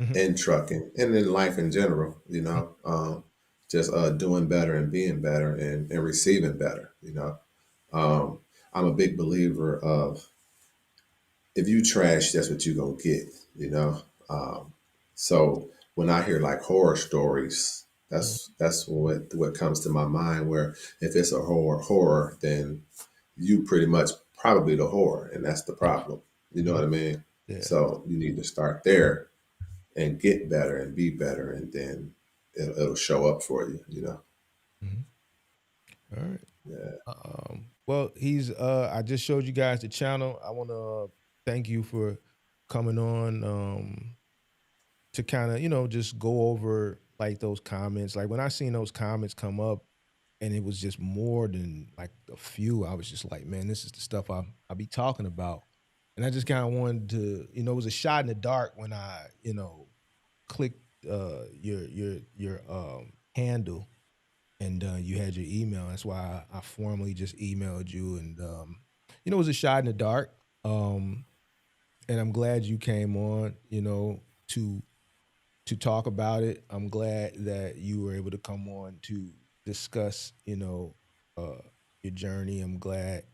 Mm-hmm. in trucking and in life in general, you know, just doing better and being better and receiving better, you know. I'm a big believer of if you trash, that's what you're gonna get, you know. Um, so when I hear like horror stories, Mm-hmm. that's what comes to my mind. Where if it's a horror, then you pretty much probably the horror, and that's the problem. You know Mm-hmm. what I mean? Yeah. So you need to start there and get better and be better, and then it'll show up for you. You know? Mm-hmm. All right. Yeah. Well, he's I just showed you guys the channel. I want to thank you for coming on to kind of, just go over like those comments. Like when I seen those comments come up and it was just more than like a few, I was just like, man, this is the stuff I be talking about. And I just kind of wanted to, it was a shot in the dark when I, clicked your handle and you had your email. That's why I formally just emailed you and it was a shot in the dark. And I'm glad you came on, to talk about it. I'm glad that you were able to come on to discuss, your journey. I'm glad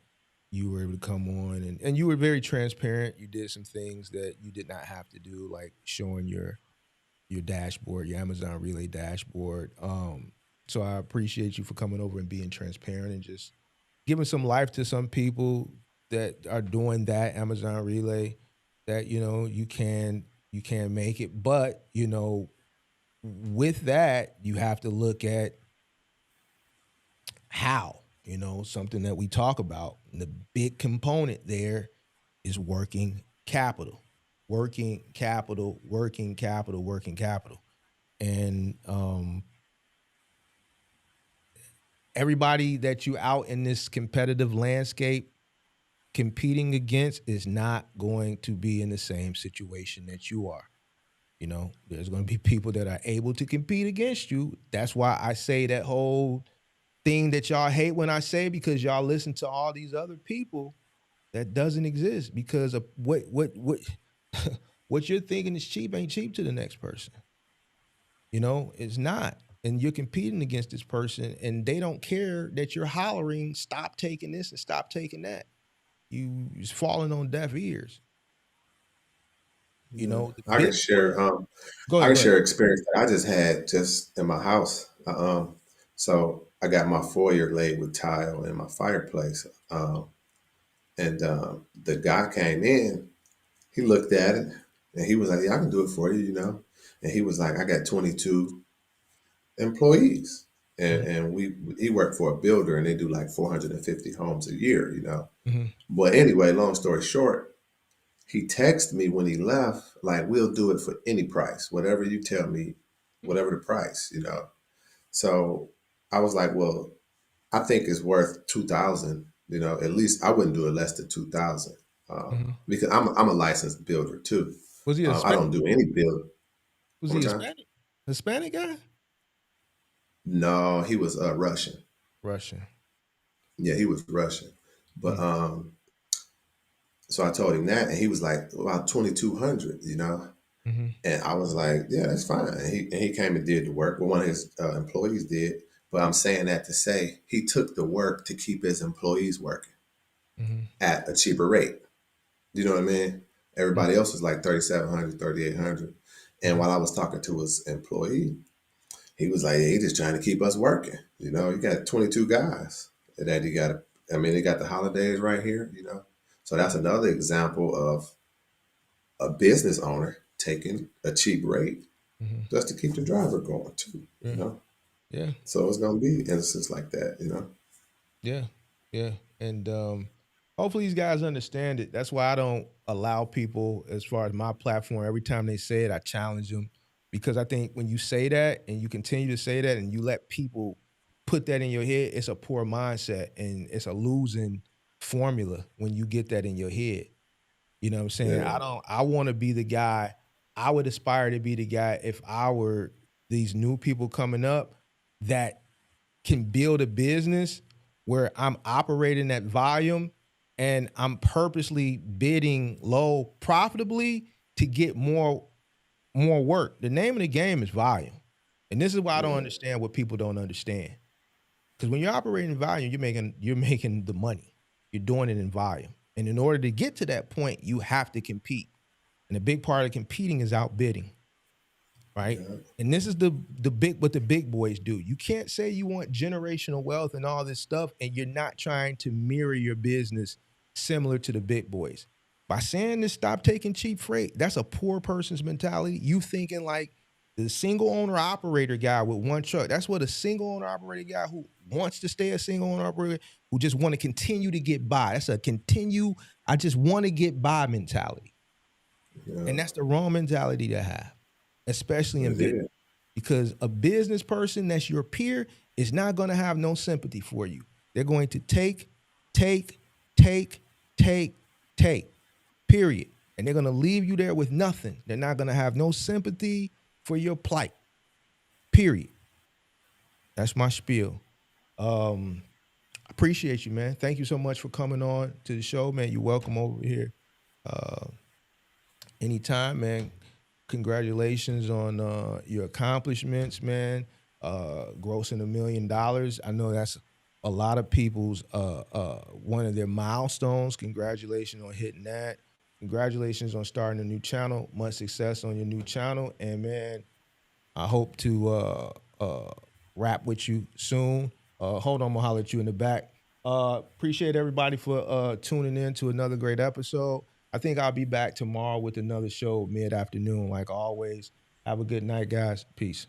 you were able to come on, and you were very transparent. You did some things that you did not have to do, like showing your dashboard, your Amazon Relay dashboard. So I appreciate you for coming over and being transparent and just giving some life to some people that are doing that Amazon Relay, that you can make it. But with that, you have to look at how, something that we talk about. And the big component there is working capital, working capital, working capital, working capital. And everybody that you out in this competitive landscape competing against is not going to be in the same situation that you are. There's going to be people that are able to compete against you. That's why I say that whole thing that y'all hate when I say, because y'all listen to all these other people, that doesn't exist, because of what what you're thinking is cheap ain't cheap to the next person. It's not. And you're competing against this person, and they don't care that you're hollering, stop taking this and stop taking that. It's falling on deaf ears. Yeah. The I can big boy. share. Go I ahead, can go ahead. share experience that I just had just in my house. So I got my foyer laid with tile in my fireplace, and the guy came in. He looked at it, and he was like, "Yeah, I can do it for you." And he was like, "I got 22 employees." And, Mhm, and he worked for a builder, and they do like 450 homes a year. mhm, But anyway, long story short, he texted me when he left, like, "We'll do it for any price, whatever you tell me, whatever the price." So I was like, "Well, I think it's worth 2,000. At least I wouldn't do it less than 2,000, mhm. because I'm a licensed builder too. Was he a I Hispanic? don't do any build. Was One he more time. Hispanic? Hispanic guy? No, he was Russian. Russian. Yeah, he was Russian. But Mm, so I told him that, and he was like, about 2,200. mhm, And I was like, yeah, that's fine. And he came and did the work. Well, one of his employees did. But I'm saying that to say he took the work to keep his employees working mhm, at a cheaper rate. You know what I mean? mhm, Everybody else was like 3,700, 3,800. And mhm, while I was talking to his employee, he was like, "Hey, he just trying to keep us working. You got 22 guys that he got. I mean, they got the holidays right here. So that's another example of a business owner taking a cheap rate mhm. just to keep the driver going too. You Yeah, know, yeah, so it's gonna be instances like that. yeah, yeah. And hopefully these guys understand it. That's why I don't allow people, as far as my platform, every time they say it, I challenge them, because I think when you say that and you continue to say that and you let people put that in your head, it's a poor mindset and it's a losing formula when you get that in your head. You know what I'm saying? Yeah, I want to be the guy. I would aspire to be the guy, if I were these new people coming up, that can build a business where I'm operating at volume and I'm purposely bidding low profitably to get more work. The name of the game is volume. And this is why I don't yeah, understand what people don't understand. Because when you're operating in volume, you're making the money. You're doing it in volume. And in order to get to that point, you have to compete. And a big part of competing is outbidding, right? yeah, And this is the big what the big boys do. You can't say you want generational wealth and all this stuff, and you're not trying to mirror your business similar to the big boys. By saying this, stop taking cheap freight, that's a poor person's mentality. You thinking like the single owner operator guy with one truck. That's what a single owner operator guy who wants to stay a single owner operator, who just want to continue to get by. That's a continue, I just want to get by mentality. yeah. And that's the wrong mentality to have, especially in It business, is. because a business person that's your peer is not going to have no sympathy for you. They're going to take, take, take, take, period. And they're going to leave you there with nothing. They're not going to have no sympathy for your plight, period. That's my spiel. Um, Appreciate you, man. Thank you so much for coming on to the show, man. You're welcome over here. Anytime, man. Congratulations on your accomplishments, man. Grossing $1 million. I know that's a lot of people's one of their milestones. Congratulations on hitting that. Congratulations on starting a new channel. Much success on your new channel. And man, I hope to rap with you soon. Hold on, I'm gonna holler at you in the back. Appreciate everybody for tuning in to another great episode. I think I'll be back tomorrow with another show mid-afternoon, like always. Have a good night, guys. Peace.